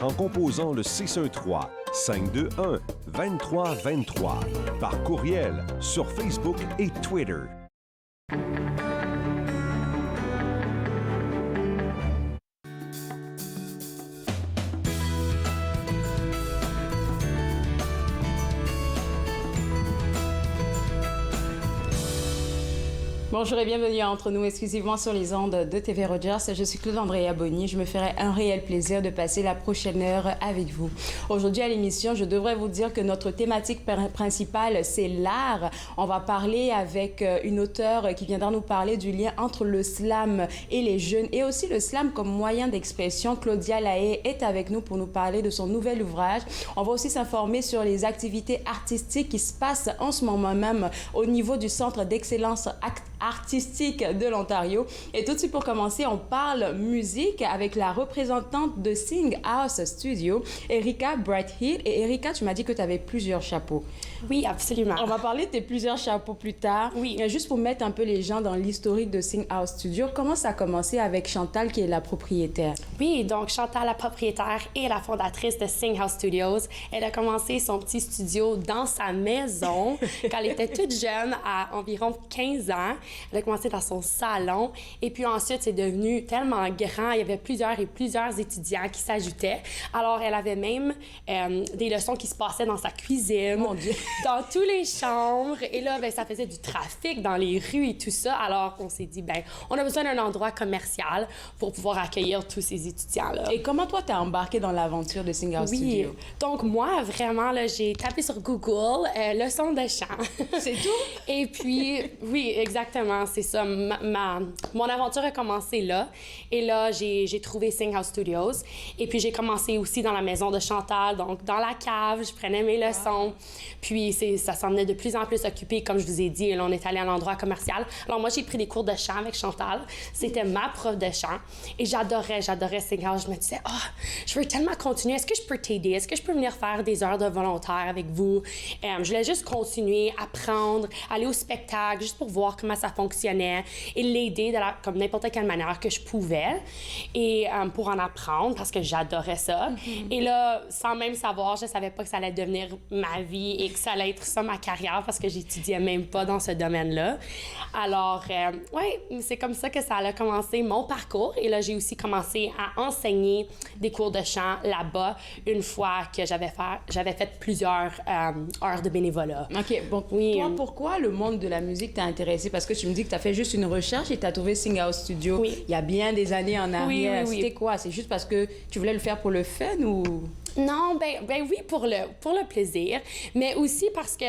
en composant le 613-521-2323 par courriel sur Facebook et Twitter. Bonjour et bienvenue à Entre nous, exclusivement sur les ondes de TV Rogers. Je suis Claude Andrea Bonny. Je me ferai un réel plaisir de passer la prochaine heure avec vous. Aujourd'hui à l'émission, je devrais vous dire que notre thématique principale, c'est l'art. On va parler avec une auteure qui viendra nous parler du lien entre le slam et les jeunes et aussi le slam comme moyen d'expression. Claudia Lahaye est avec nous pour nous parler de son nouvel ouvrage. On va aussi s'informer sur les activités artistiques qui se passent en ce moment même au niveau du Centre d'excellence artistique de l'Ontario. Et tout de suite pour commencer, on parle musique avec la représentante de Sing House Studio, Erika Brighthead. Et Erika, tu m'as dit que tu avais plusieurs chapeaux. Oui, absolument. On va parler de tes plusieurs chapeaux plus tard. Oui. Juste pour mettre un peu les gens dans l'historique de Sing House Studio, comment ça a commencé avec Chantal qui est la propriétaire? Oui, donc Chantal, la propriétaire et la fondatrice de Sing House Studios, elle a commencé son petit studio dans sa maison quand elle était toute jeune, à environ 15 ans. Elle a commencé dans son salon et puis ensuite, c'est devenu tellement grand. Il y avait plusieurs étudiants qui s'ajoutaient. Alors, elle avait même des leçons qui se passaient dans sa cuisine, Mon Dieu. dans toutes les chambres. Et là, ben, ça faisait du trafic dans les rues et tout ça. Alors, on s'est dit, ben, on a besoin d'un endroit commercial pour pouvoir accueillir tous ces étudiants-là. Et comment toi, t'es embarquée dans l'aventure de Sing House Studio? Donc moi, vraiment, là, j'ai tapé sur Google leçon de chant. C'est tout? Et puis, oui, exactement, c'est ça. Mon aventure a commencé là. Et là, j'ai trouvé Sing House Studios. Et puis, j'ai commencé aussi dans la maison de Chantal, donc dans la cave, je prenais mes leçons. Puis, ça s'en venait de plus en plus occupé, comme je vous ai dit. Et là, on est allé à l'endroit commercial. Alors, moi, j'ai pris des cours de chant avec Chantal. C'était ma prof de chant. Et j'adorais Sing House. Je me disais, je veux tellement continuer. Est-ce que je peux t'aider? Est-ce que je peux venir faire des heures de volontaire avec vous? Je voulais juste continuer, apprendre, aller au spectacle, juste pour voir comment ça fonctionnait et l'aider comme n'importe quelle manière que je pouvais et pour en apprendre parce que j'adorais ça. Mm-hmm. Et là, sans même savoir, je savais pas que ça allait devenir ma vie et que ça allait être ça ma carrière parce que j'étudiais même pas dans ce domaine-là. Alors, ouais, c'est comme ça que ça a commencé mon parcours. Et là, j'ai aussi commencé à enseigner des cours de chant là-bas une fois que j'avais fait plusieurs heures de bénévolat. OK. Bon, oui. Toi, pourquoi le monde de la musique t'a intéressé? Parce que tu me dis que tu as fait juste une recherche et tu as trouvé Sing House Studio il y a bien des années en arrière. Oui. C'était quoi? C'est juste parce que tu voulais le faire pour le fun ou... Non, ben oui, pour le plaisir, mais aussi parce que,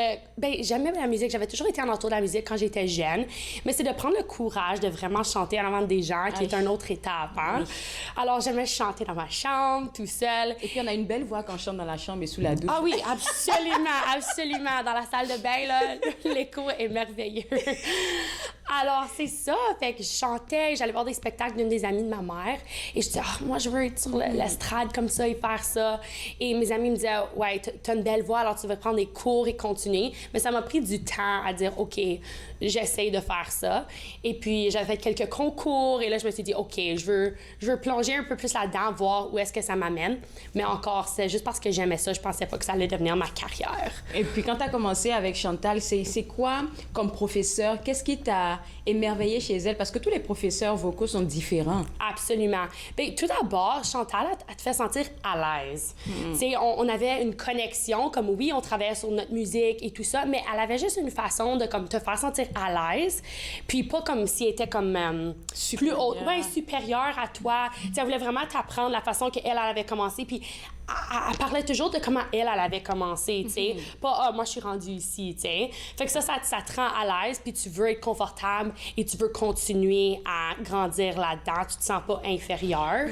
j'aimais la musique. J'avais toujours été en entour de la musique quand j'étais jeune, mais c'est de prendre le courage de vraiment chanter en avant des gens qui est une autre étape, hein? Oui. Alors, j'aimais chanter dans ma chambre, tout seul. Et puis, on a une belle voix quand on chante dans la chambre et sous la douche. Ah oui, absolument. Dans la salle de bain, là, l'écho est merveilleux. Alors, c'est ça. Fait que je chantais, j'allais voir des spectacles d'une des amies de ma mère et je disais, moi, je veux être sur l'estrade comme ça et faire ça. Et mes amis me disaient, ouais, t'as une belle voix, alors tu vas prendre des cours et continuer. Mais ça m'a pris du temps à dire, OK, j'essaye de faire ça. Et puis, j'avais fait quelques concours et là, je me suis dit, OK, je veux plonger un peu plus là-dedans, voir où est-ce que ça m'amène. Mais encore, c'est juste parce que j'aimais ça, je pensais pas que ça allait devenir ma carrière. Et puis, quand tu as commencé avec Chantal, c'est quoi comme professeur? Qu'est-ce qui t'a émerveillé chez elle? Parce que tous les professeurs vocaux sont différents. Absolument. Bien, tout d'abord, Chantal, elle te fait sentir à l'aise. Tu sais, on avait une connexion, comme oui, on travaillait sur notre musique et tout ça, mais elle avait juste une façon de comme te faire sentir à l'aise, puis pas comme si elle était comme plus haute, supérieure à toi. Tu sais, elle voulait vraiment t'apprendre la façon qu'elle avait commencé, puis elle parlait toujours de comment elle avait commencé, tu sais. Pas, moi, je suis rendue ici, tu sais. Fait que ça te rend à l'aise, puis tu veux être confortable et tu veux continuer à grandir là-dedans. Tu te sens pas inférieure.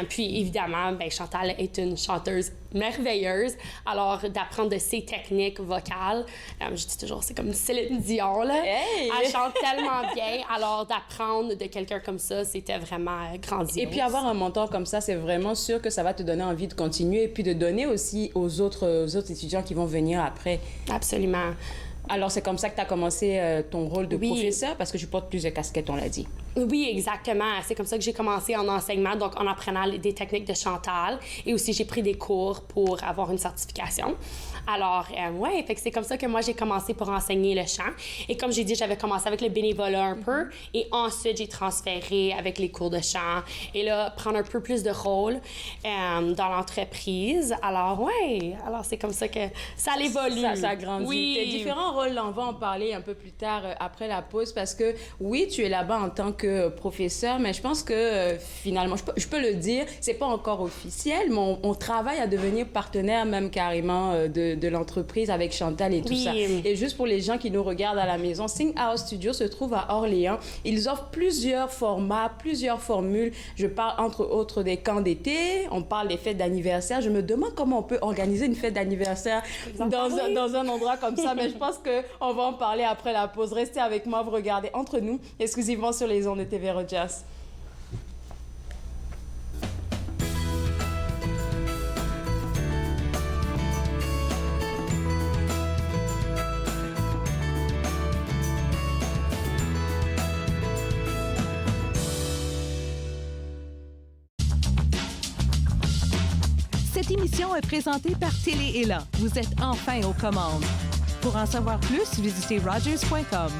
Puis, évidemment, Chantal est une chanteuse merveilleuse. Alors, d'apprendre de ses techniques vocales, je dis toujours, c'est comme Céline Dion, là. Hey! Elle chante tellement bien. Alors, d'apprendre de quelqu'un comme ça, c'était vraiment grandiose. Et puis, avoir un mentor comme ça, c'est vraiment sûr que ça va te donner envie de continuer et puis de donner aussi aux autres étudiants qui vont venir après. Absolument. Alors, c'est comme ça que tu as commencé ton rôle de professeur, parce que je porte plusieurs casquettes, on l'a dit. Oui, exactement. C'est comme ça que j'ai commencé en enseignement, donc en apprenant des techniques de Chantal. Et aussi, j'ai pris des cours pour avoir une certification. Alors, ouais, fait que c'est comme ça que moi, j'ai commencé pour enseigner le chant. Et comme j'ai dit, j'avais commencé avec le bénévolat un peu. Et ensuite, j'ai transféré avec les cours de chant. Et là, prendre un peu plus de rôle dans l'entreprise. Alors, ouais, alors c'est comme ça que ça évolue. Ça grandit. Oui. Tes différents rôles, là, on va en parler un peu plus tard après la pause parce que, oui, tu es là-bas en tant que professeur, mais je pense que finalement, je peux le dire, c'est pas encore officiel, mais on travaille à devenir partenaire même carrément de l'entreprise avec Chantal et tout ça. Et juste pour les gens qui nous regardent à la maison, Sing House Studio se trouve à Orléans. Ils offrent plusieurs formats, plusieurs formules. Je parle entre autres des camps d'été, on parle des fêtes d'anniversaire. Je me demande comment on peut organiser une fête d'anniversaire dans un endroit comme ça, mais je pense qu'on va en parler après la pause. Restez avec moi, vous regardez Entre nous, exclusivement sur les ondes de TV Rogers. Cette émission est présentée par Télé Élan. Vous êtes enfin aux commandes. Pour en savoir plus, visitez rogers.com.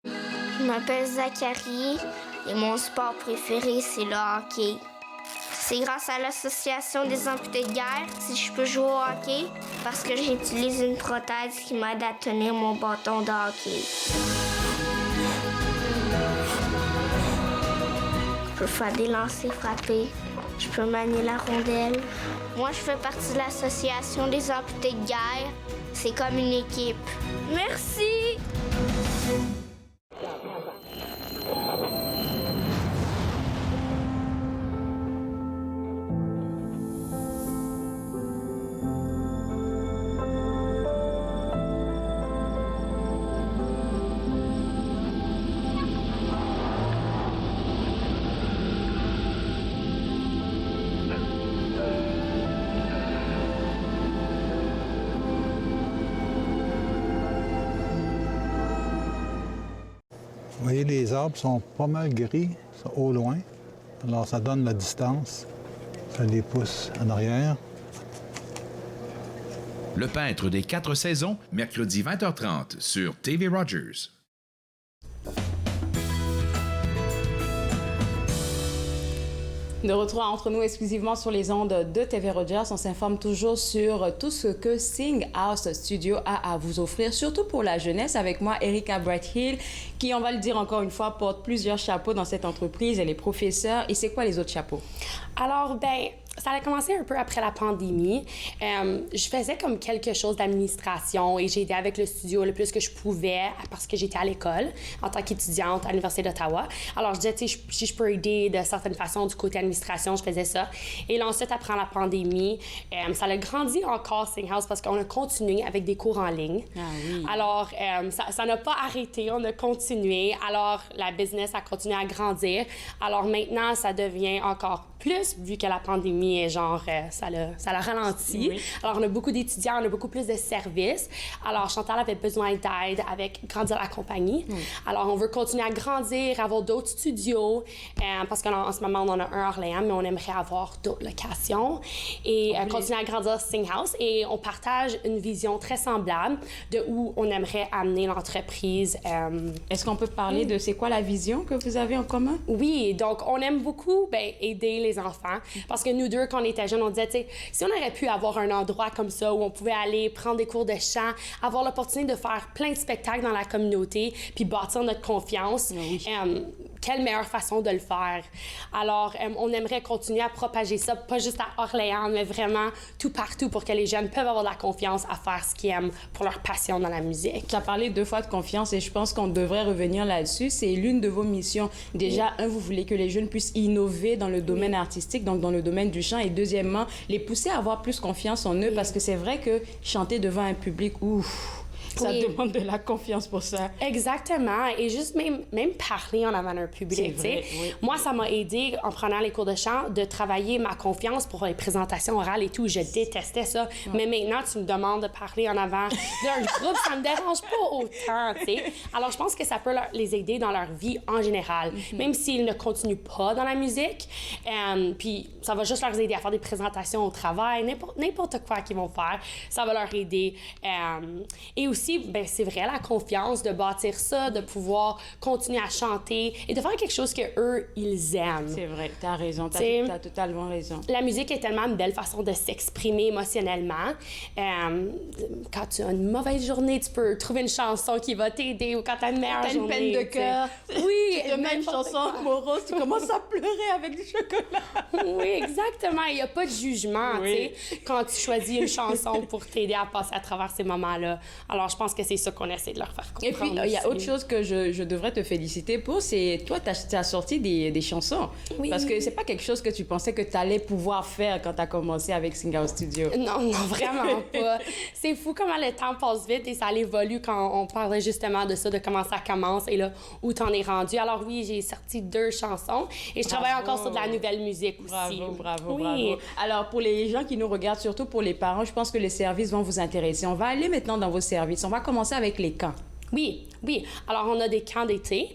Je m'appelle Zachary et mon sport préféré, c'est le hockey. C'est grâce à l'Association des amputés de guerre si je peux jouer au hockey parce que j'utilise une prothèse qui m'aide à tenir mon bâton de hockey. Je peux faire des lancers frappés. Je peux manier la rondelle. Moi, je fais partie de l'Association des amputés de guerre. C'est comme une équipe. Merci! Vous voyez, les arbres sont pas mal gris, sont au loin. Alors, ça donne la distance. Ça les pousse en arrière. Le peintre des 4 saisons, mercredi 20h30 sur TV Rogers. De retour Entre nous exclusivement sur les ondes de TV Rogers, on s'informe toujours sur tout ce que Sing House Studio a à vous offrir, surtout pour la jeunesse. Avec moi, Erika Brett-Hill, qui, on va le dire encore une fois, porte plusieurs chapeaux dans cette entreprise. Elle est professeure. Et c'est quoi les autres chapeaux? Alors, ça a commencé un peu après la pandémie. Je faisais comme quelque chose d'administration et j'ai aidé avec le studio le plus que je pouvais parce que j'étais à l'école en tant qu'étudiante à l'Université d'Ottawa. Alors, je disais, tu sais, si je peux aider de certaines façons du côté administration, je faisais ça. Et là, ensuite, après la pandémie, ça a grandi encore, Sing House, parce qu'on a continué avec des cours en ligne. Ah oui. Alors, ça n'a pas arrêté, on a continué. Alors, la business a continué à grandir. Alors, maintenant, ça devient encore plus, vu que la pandémie est genre, ça l'a ralenti. Oui. Alors, on a beaucoup d'étudiants, on a beaucoup plus de services. Alors, Chantal avait besoin d'aide avec grandir la compagnie. Oui. Alors, on veut continuer à grandir, avoir d'autres studios, parce qu'en ce moment, on en a un à Orléans, mais on aimerait avoir d'autres locations et continuer à grandir Sing House. Et on partage une vision très semblable de où on aimerait amener l'entreprise. Est-ce qu'on peut parler de c'est quoi la vision que vous avez en commun? Oui, donc on aime beaucoup aider les enfants. Parce que nous deux, quand on était jeunes, on disait, tu sais, si on aurait pu avoir un endroit comme ça où on pouvait aller prendre des cours de chant, avoir l'opportunité de faire plein de spectacles dans la communauté, puis bâtir notre confiance, oui. Quelle meilleure façon de le faire. Alors, on aimerait continuer à propager ça, pas juste à Orléans, mais vraiment tout partout pour que les jeunes peuvent avoir de la confiance à faire ce qu'ils aiment pour leur passion dans la musique. Tu as parlé 2 fois de confiance et je pense qu'on devrait revenir là-dessus. C'est l'une de vos missions. Déjà, vous voulez que les jeunes puissent innover dans le domaine artistique, donc dans le domaine du chant. Et deuxièmement, les pousser à avoir plus confiance en eux parce que c'est vrai que chanter devant un public, ouf, Ça Oui. demande de la confiance pour ça. Exactement. Et juste même parler en avant d'un public. C'est vrai, tu sais. oui. Moi, ça m'a aidé en prenant les cours de chant de travailler ma confiance pour les présentations orales et tout. Je détestais ça. Mais maintenant, tu me demandes de parler en avant d'un groupe, ça me dérange pas autant. Tu sais. Alors, je pense que ça peut les aider dans leur vie en général. Même s'ils ne continuent pas dans la musique. Puis, ça va juste leur aider à faire des présentations au travail, n'importe quoi qu'ils vont faire. Ça va leur aider. Et aussi, ben, c'est vrai, la confiance de bâtir ça, de pouvoir continuer à chanter et de faire quelque chose qu'eux, ils aiment. C'est vrai, t'as raison, C'est- t'as totalement raison. La musique est tellement une belle façon de s'exprimer émotionnellement. Quand tu as une mauvaise journée, tu peux trouver une chanson qui va t'aider ou quand tu as une meilleure T'as une journée. peine de tu sais. cœur. Oui, Tu te mets une n'importe chanson quoi. morose, tu commences à pleurer avec du chocolat. Oui, exactement. Il n'y a pas de jugement, Oui. tu sais, quand tu choisis une chanson pour t'aider à passer à travers ces moments-là. Alors, je pense que c'est ça qu'on essaie de leur faire comprendre. Et puis, il y a aussi. autre chose que je devrais te féliciter pour, c'est toi, tu as sorti des chansons. Oui. Parce que c'est pas quelque chose que tu pensais que tu allais pouvoir faire quand tu as commencé avec Sing Out Studio. Non, vraiment pas. C'est fou comment le temps passe vite et ça évolue quand on parlait justement de ça, de comment ça commence et là, où t'en es rendu. Alors oui, j'ai sorti 2 chansons et je travaille encore sur de la nouvelle musique aussi. Bravo. Oui. Alors, pour les gens qui nous regardent, surtout pour les parents, je pense que les services vont vous intéresser. On va aller maintenant dans vos services. On va commencer avec les camps. Oui. Alors, on a des camps d'été.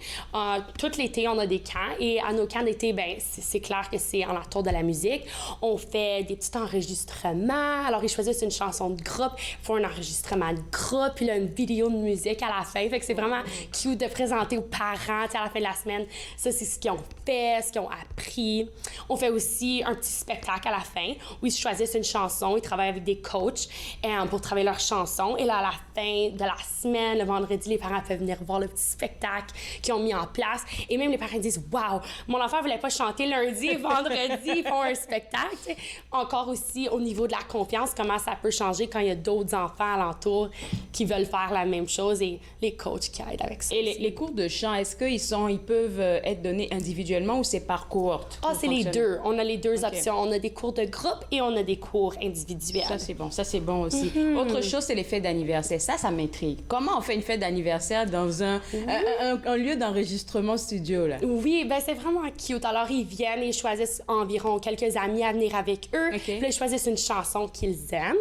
Tout l'été, on a des camps. Et à nos camps d'été, ben c'est clair que c'est en autour de la musique. On fait des petits enregistrements. Alors, ils choisissent une chanson de groupe, ils font un enregistrement de groupe, puis là, une vidéo de musique à la fin. Fait que c'est vraiment cute de présenter aux parents, tu sais, à la fin de la semaine. Ça, c'est ce qu'ils ont fait, ce qu'ils ont appris. On fait aussi un petit spectacle à la fin où ils choisissent une chanson. Ils travaillent avec des coachs pour travailler leur chanson. Et là, à la fin de la semaine, le vendredi, les parents peuvent venir voir le petit spectacle qu'ils ont mis en place. Et même les parents disent « Wow, mon enfant voulait pas chanter lundi et vendredi, ils font un spectacle. » Tu sais. Encore aussi, au niveau de la confiance, comment ça peut changer quand il y a d'autres enfants alentour qui veulent faire la même chose et les coachs qui aident avec ça. Et aussi. les cours de chant, est-ce ils peuvent être donnés individuellement ou c'est par cohorte? Ah, c'est les Fonctionne? deux. On a les deux OK. options. On a des cours de groupe et on a des cours individuels. Ça c'est bon aussi. Autre chose, c'est les fêtes d'anniversaire. Ça m'intrigue. Comment on fait une fête d'anniversaire dans un lieu d'enregistrement studio, là? Oui, ben c'est vraiment cute. Alors, ils viennent et ils choisissent environ quelques amis à venir avec eux. OK. Puis là, ils choisissent une chanson qu'ils aiment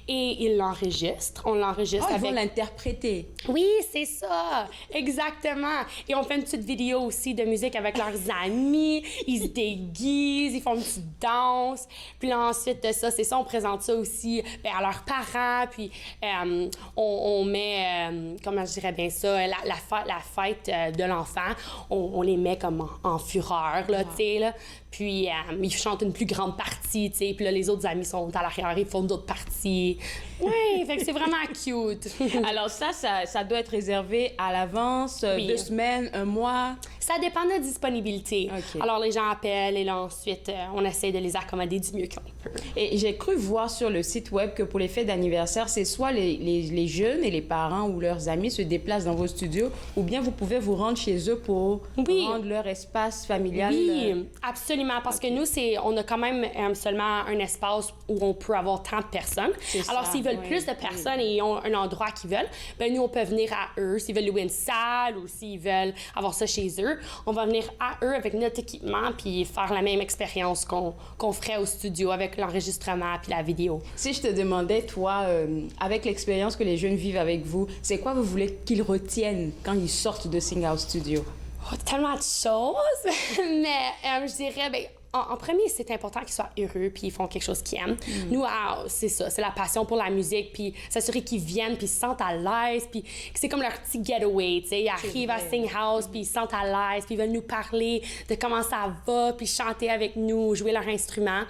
et ils l'enregistrent. On l'enregistre Ils vont avec... l'interpréter. Oui, c'est ça. Exactement. Et on fait une petite vidéo aussi de musique avec leurs amis. Ils se déguisent, ils font une petite danse. Puis là, ensuite de ça, c'est ça, on présente ça aussi ben, à leurs parents. Puis on met, comment je dirais bien ça, la fête de l'enfant, on les met comme en fureur, là, tu sais, là. Puis ils chantent une plus grande partie, tu sais. Puis là, les autres amis sont à l'arrière, ils font d'autres parties. Oui, fait que c'est vraiment cute. Alors ça doit être réservé à l'avance, Oui. 2 semaines, 1 mois. Ça dépend de la disponibilité. OK. Alors, les gens appellent et là, ensuite, on essaie de les accommoder du mieux qu'on peut. Et j'ai cru voir sur le site web que pour les fêtes d'anniversaire, c'est soit les jeunes et les parents ou leurs amis se déplacent dans vos studios, ou bien vous pouvez vous rendre chez eux pour Oui. rendre leur espace familial. Oui, absolument. Parce que nous, on a quand même seulement un espace où on peut avoir tant de personnes. C'est Alors, ça, s'ils veulent oui. plus de personnes et ils ont un endroit qu'ils veulent, ben nous, on peut venir à eux. S'ils veulent louer une salle ou s'ils veulent avoir ça chez eux, on va venir à eux avec notre équipement puis faire la même expérience qu'on ferait au studio avec l'enregistrement puis la vidéo. Si je te demandais, toi, avec l'expérience que les jeunes vivent avec vous, c'est quoi vous voulez qu'ils retiennent quand ils sortent de Sing Out Studio? Oh, tellement de choses, mais je dirais, ben, en premier, c'est important qu'ils soient heureux puis ils font quelque chose qu'ils aiment. Nous, c'est ça, c'est la passion pour la musique puis s'assurer qu'ils viennent puis ils se sentent à l'aise puis que c'est comme leur petit getaway, tu sais. Ils arrivent à Sing House puis ils se sentent à l'aise puis ils veulent nous parler de comment ça va puis chanter avec nous, jouer leur instrument.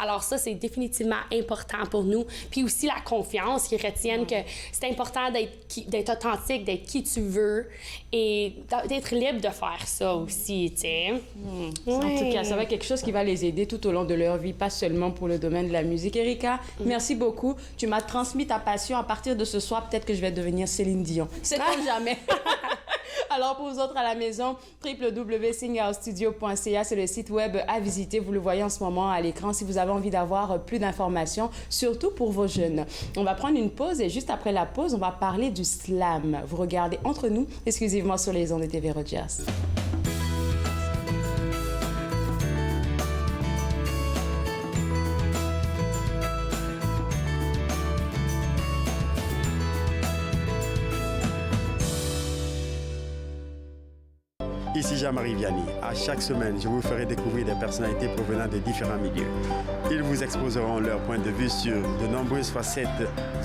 Alors ça, c'est définitivement important pour nous. Puis aussi la confiance, qu'ils retiennent que c'est important d'être authentique, d'être qui tu veux et d'être libre de faire ça aussi, tu sais. En tout cas, ça va être quelque chose qui va les aider tout au long de leur vie, pas seulement pour le domaine de la musique. Erika, merci beaucoup. Tu m'as transmis ta passion. À partir de ce soir, peut-être que je vais devenir Céline Dion. C'est comme jamais. Alors, pour vous autres à la maison, www.singhousestudio.ca, c'est le site web à visiter. Vous le voyez en ce moment à l'écran si vous avez envie d'avoir plus d'informations, surtout pour vos jeunes. On va prendre une pause et juste après la pause, on va parler du slam. Vous regardez Entre nous, exclusivement sur les ondes de TV Rogers. Ici Jean-Marie Vianney. À chaque semaine, je vous ferai découvrir des personnalités provenant de différents milieux. Ils vous exposeront leur point de vue sur de nombreuses facettes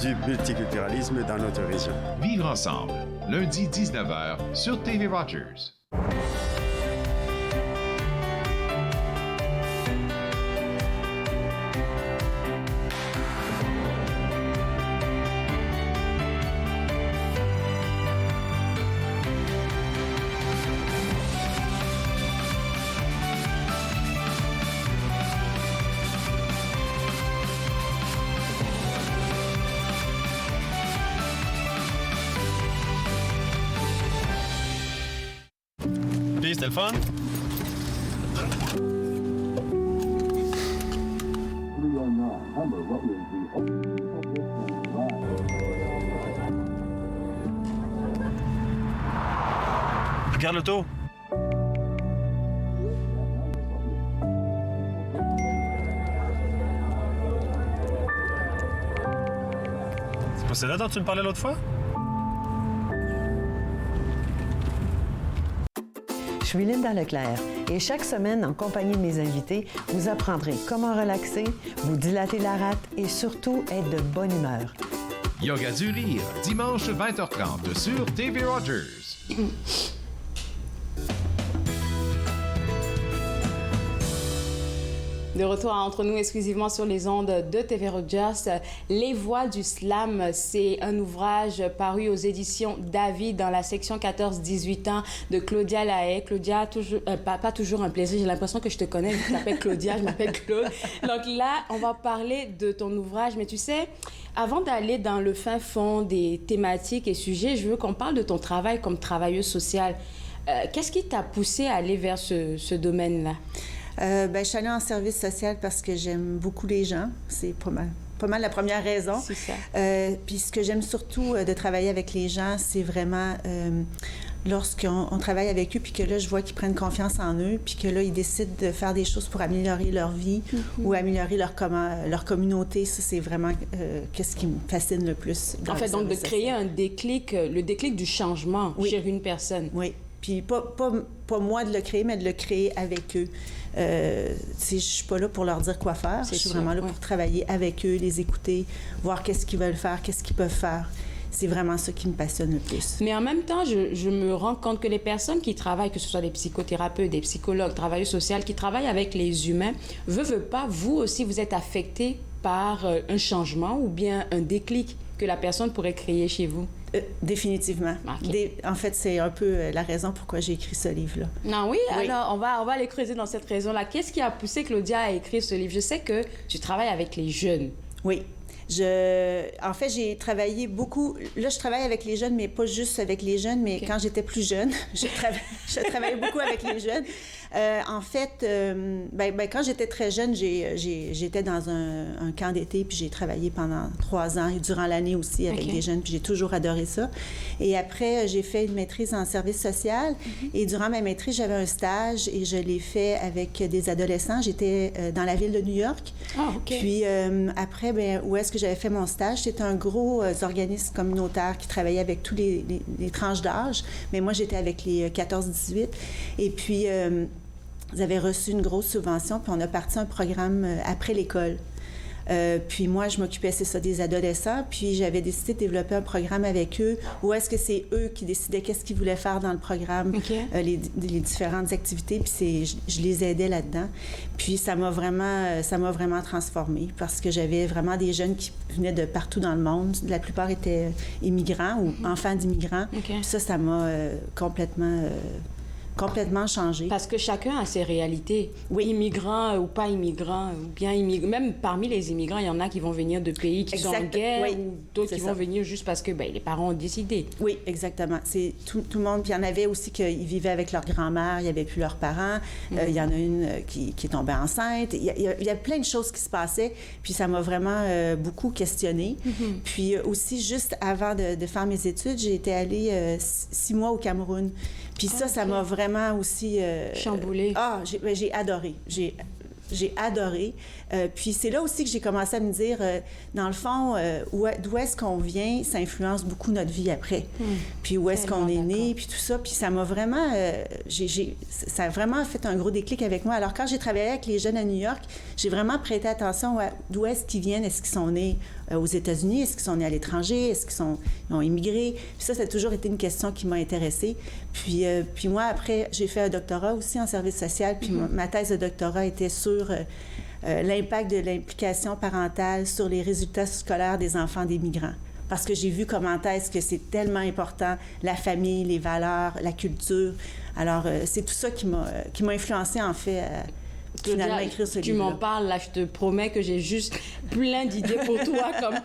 du multiculturalisme dans notre région. Vivre ensemble, lundi 19h sur TV Rogers. C'était le fun? Regarde l'auto. C'est pas celle-là dont tu me parlais l'autre fois? Je suis Linda Leclerc et chaque semaine, en compagnie de mes invités, vous apprendrez comment relaxer, vous dilater la rate et surtout être de bonne humeur. Yoga du rire, dimanche 20h30 sur TV Rogers. De retour à Entre nous exclusivement sur les ondes de TV Rogers. Les voix du slam, c'est un ouvrage paru aux éditions David dans la section 14-18 ans de Claudia Lahaye. Claudia, toujours, pas toujours un plaisir, j'ai l'impression que je te connais, je t'appelle Claudia, je m'appelle Claude. Donc là, on va parler de ton ouvrage, mais tu sais, avant d'aller dans le fin fond des thématiques et sujets, je veux qu'on parle de ton travail comme travailleuse sociale. Qu'est-ce qui t'a poussé à aller vers ce domaine-là? Je suis allée en service social parce que j'aime beaucoup les gens. C'est pas mal la première raison. C'est ça. Puis ce que j'aime surtout de travailler avec les gens, c'est vraiment lorsqu'on travaille avec eux, puis que là, je vois qu'ils prennent confiance en eux, puis que là, ils décident de faire des choses pour améliorer leur vie ou améliorer leur communauté. Ça, c'est vraiment qu'est-ce qui me fascine le plus. En fait, donc de créer un déclic, le déclic du changement chez une personne. Oui. Puis pas moi de le créer, mais de le créer avec eux. Je suis pas là pour leur dire quoi faire. Je suis vraiment là pour travailler avec eux, les écouter, voir qu'est-ce qu'ils veulent faire, qu'est-ce qu'ils peuvent faire. C'est vraiment ça qui me passionne le plus. Mais en même temps, je me rends compte que les personnes qui travaillent, que ce soit des psychothérapeutes, des psychologues, travailleuses sociales, qui travaillent avec les humains, veut pas, vous aussi, vous êtes affectés par un changement ou bien un déclic que la personne pourrait créer chez vous? Définitivement. Okay. En fait, c'est un peu la raison pourquoi j'ai écrit ce livre-là. Non, oui, alors on va aller creuser dans cette raison-là. Qu'est-ce qui a poussé Claudia à écrire ce livre? Je sais que tu travailles avec les jeunes. Oui. En fait, j'ai travaillé beaucoup. Là, je travaille avec les jeunes, mais pas juste avec les jeunes, mais quand j'étais plus jeune, je travaillais beaucoup avec les jeunes. En fait, quand j'étais très jeune, j'étais dans un camp d'été, puis j'ai travaillé pendant 3 ans et durant l'année aussi avec des jeunes, puis j'ai toujours adoré ça. Et après, j'ai fait une maîtrise en service social. Et durant ma maîtrise, j'avais un stage et je l'ai fait avec des adolescents. J'étais dans la ville de New York. Ah, OK. Puis après, où est-ce que j'avais fait mon stage? C'était un gros organisme communautaire qui travaillait avec tous les tranches d'âge. Mais moi, j'étais avec les 14-18. Et puis, ils avaient reçu une grosse subvention, puis on a parti un programme après l'école. Puis moi, je m'occupais, c'est ça, des adolescents, puis j'avais décidé de développer un programme avec eux, où est-ce que c'est eux qui décidaient qu'est-ce qu'ils voulaient faire dans le programme, les différentes activités, puis je les aidais là-dedans. Puis ça m'a vraiment transformée, parce que j'avais vraiment des jeunes qui venaient de partout dans le monde. La plupart étaient immigrants ou enfants d'immigrants. Puis ça m'a complètement complètement changé. Parce que chacun a ses réalités. Oui. Immigrants ou pas immigrants, ou bien immigrants. Même parmi les immigrants, il y en a qui vont venir de pays qui sont en guerre, oui, ou d'autres qui vont venir juste parce que les parents ont décidé. Oui, exactement. C'est tout le monde. Puis il y en avait aussi qui vivaient avec leur grand-mère, il n'y avait plus leurs parents. Il y en a une qui est tombée enceinte. Il y a plein de choses qui se passaient. Puis ça m'a vraiment beaucoup questionnée. Puis aussi, juste avant de faire mes études, j'ai été allée 6 mois au Cameroun. Puis ça m'a vraiment aussi... chamboulé. J'ai adoré. J'ai adoré. Puis c'est là aussi que j'ai commencé à me dire, dans le fond, d'où est-ce qu'on vient, ça influence beaucoup notre vie après. Puis où est-ce qu'on est né, puis tout ça. Puis ça m'a vraiment... ça a vraiment fait un gros déclic avec moi. Alors, quand j'ai travaillé avec les jeunes à New York, j'ai vraiment prêté attention à d'où est-ce qu'ils viennent. Est-ce qu'ils sont nés aux États-Unis? Est-ce qu'ils sont nés à l'étranger? Est-ce qu'ils ont immigré? Puis ça a toujours été une question qui m'a intéressée. Puis moi, après, j'ai fait un doctorat aussi en service social. Puis ma thèse de doctorat était sur l'impact de l'implication parentale sur les résultats scolaires des enfants des migrants. Parce que j'ai vu comment est-ce que c'est tellement important, la famille, les valeurs, la culture. Alors, c'est tout ça qui m'a influencé, en fait, finalement, écrire ce livre. Tu m'en parles, là, je te promets que j'ai juste plein d'idées pour toi, comme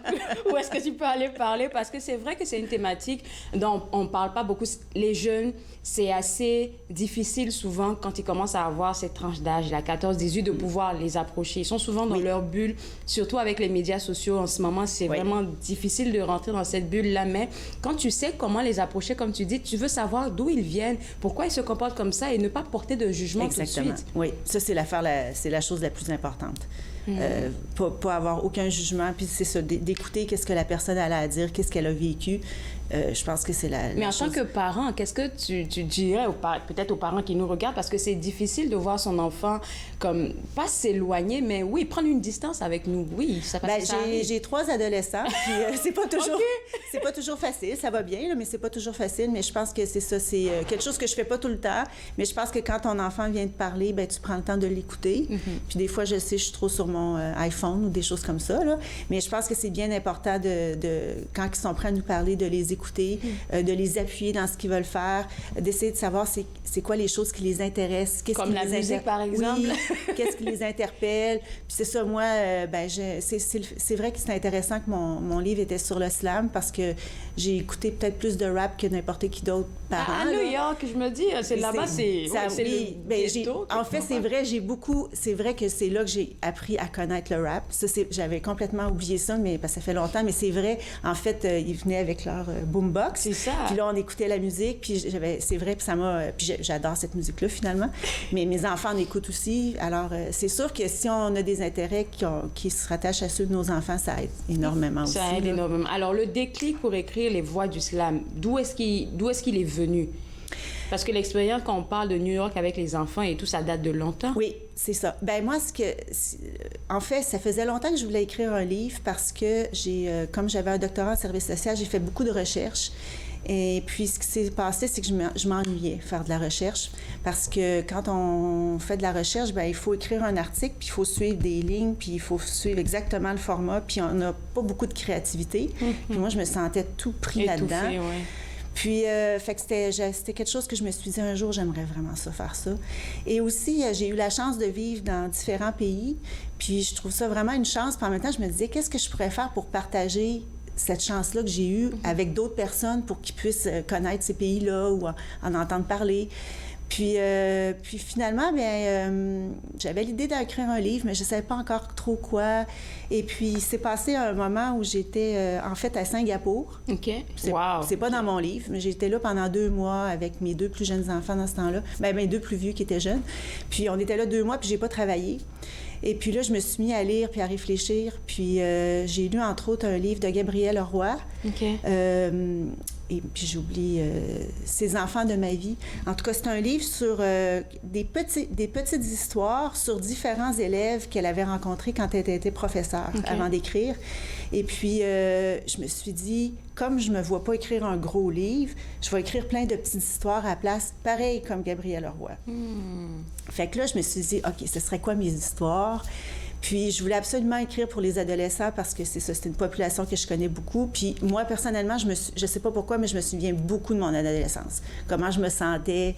où est-ce que tu peux aller parler, parce que c'est vrai que c'est une thématique dont on ne parle pas beaucoup. Les jeunes, c'est assez difficile souvent quand ils commencent à avoir cette tranche d'âge, la 14-18, de pouvoir les approcher. Ils sont souvent dans leur bulle, surtout avec les médias sociaux en ce moment, c'est vraiment difficile de rentrer dans cette bulle-là, mais quand tu sais comment les approcher, comme tu dis, tu veux savoir d'où ils viennent, pourquoi ils se comportent comme ça et ne pas porter de jugement tout de suite. Oui, ça, c'est c'est la chose la plus importante. Pas avoir aucun jugement, puis c'est ça, d'écouter qu'est-ce que la personne a à dire, qu'est-ce qu'elle a vécu. Je pense que c'est Mais en tant que parent, qu'est-ce que tu dirais peut-être aux parents qui nous regardent, parce que c'est difficile de voir son enfant comme, pas s'éloigner, mais oui, prendre une distance avec nous. Oui, ça passe. J'ai 3 adolescents, puis c'est pas toujours c'est pas toujours facile, ça va bien, là, mais c'est pas toujours facile, mais je pense que c'est ça, c'est quelque chose que je fais pas tout le temps, mais je pense que quand ton enfant vient te parler, tu prends le temps de l'écouter. Puis des fois, je sais, je suis trop sur mon iPhone ou des choses comme ça, là, mais je pense que c'est bien important quand ils sont prêts à nous parler, de les écouter, de les appuyer dans ce qu'ils veulent faire, d'essayer de savoir c'est quoi les choses qui les intéressent. Comme la musique, par exemple. Oui, qu'est-ce qui les interpelle. Puis c'est ça, moi, c'est vrai que c'est intéressant que mon livre était sur le slam, parce que j'ai écouté peut-être plus de rap que n'importe qui d'autre parents. À New York, je me dis, c'est là-bas, c'est le ghetto. En fait, c'est vrai que c'est là que j'ai appris à connaître le rap. Ça, j'avais complètement oublié ça, mais parce que ça fait longtemps, mais c'est vrai. En fait, ils venaient avec leur boombox. C'est ça. Puis là, on écoutait la musique, puis c'est vrai, puis ça m'a... Puis j'adore cette musique-là, finalement. Mais mes enfants en écoutent aussi. Alors, c'est sûr que si on a des intérêts qui se rattachent à ceux de nos enfants, ça aide énormément aussi. Ça aide énormément. Alors, le déclic pour écrire Les Voix du slam, d'où est-ce qu'il est venu? Parce que l'expérience, quand on parle de New York avec les enfants et tout, ça date de longtemps. Oui, c'est ça. Moi, en fait, ça faisait longtemps que je voulais écrire un livre, parce que comme j'avais un doctorat en service social, j'ai fait beaucoup de recherches. Et puis, ce qui s'est passé, c'est que je m'ennuyais faire de la recherche, parce que quand on fait de la recherche, il faut écrire un article, puis il faut suivre des lignes, puis il faut suivre exactement le format, puis on n'a pas beaucoup de créativité. Puis moi, je me sentais tout pris là-dedans. Ouais. Puis, fait que c'était quelque chose que je me suis dit, un jour, j'aimerais vraiment faire ça. Et aussi, j'ai eu la chance de vivre dans différents pays, puis je trouve ça vraiment une chance. Puis en même temps, je me disais, qu'est-ce que je pourrais faire pour partager cette chance-là que j'ai eue avec d'autres personnes, pour qu'ils puissent connaître ces pays-là ou en entendre parler. Puis finalement, j'avais l'idée d'écrire un livre, mais je ne savais pas encore trop quoi. Et puis, il s'est passé un moment où j'étais, en fait, à Singapour. OK. C'est pas dans mon livre, mais j'étais là pendant 2 mois avec mes 2 plus jeunes enfants dans ce temps-là. Mes 2 plus vieux qui étaient jeunes. Puis on était là 2 mois, puis j'ai pas travaillé. Et puis là, je me suis mis à lire puis à réfléchir. Puis j'ai lu, entre autres, un livre de Gabrielle Leroy. OK. Et puis j'oublie Ces enfants de ma vie. En tout cas, c'est un livre sur des petites histoires sur différents élèves qu'elle avait rencontrés quand elle était professeure, avant d'écrire. Et puis, je me suis dit, comme je me vois pas écrire un gros livre, je vais écrire plein de petites histoires à la place, pareil comme Gabrielle Leroy. Fait que là, je me suis dit, OK, ce serait quoi mes histoires? Puis, je voulais absolument écrire pour les adolescents parce que c'est ça, c'est une population que je connais beaucoup. Puis, moi, personnellement, je sais pas pourquoi, mais je me souviens beaucoup de mon adolescence. Comment je me sentais,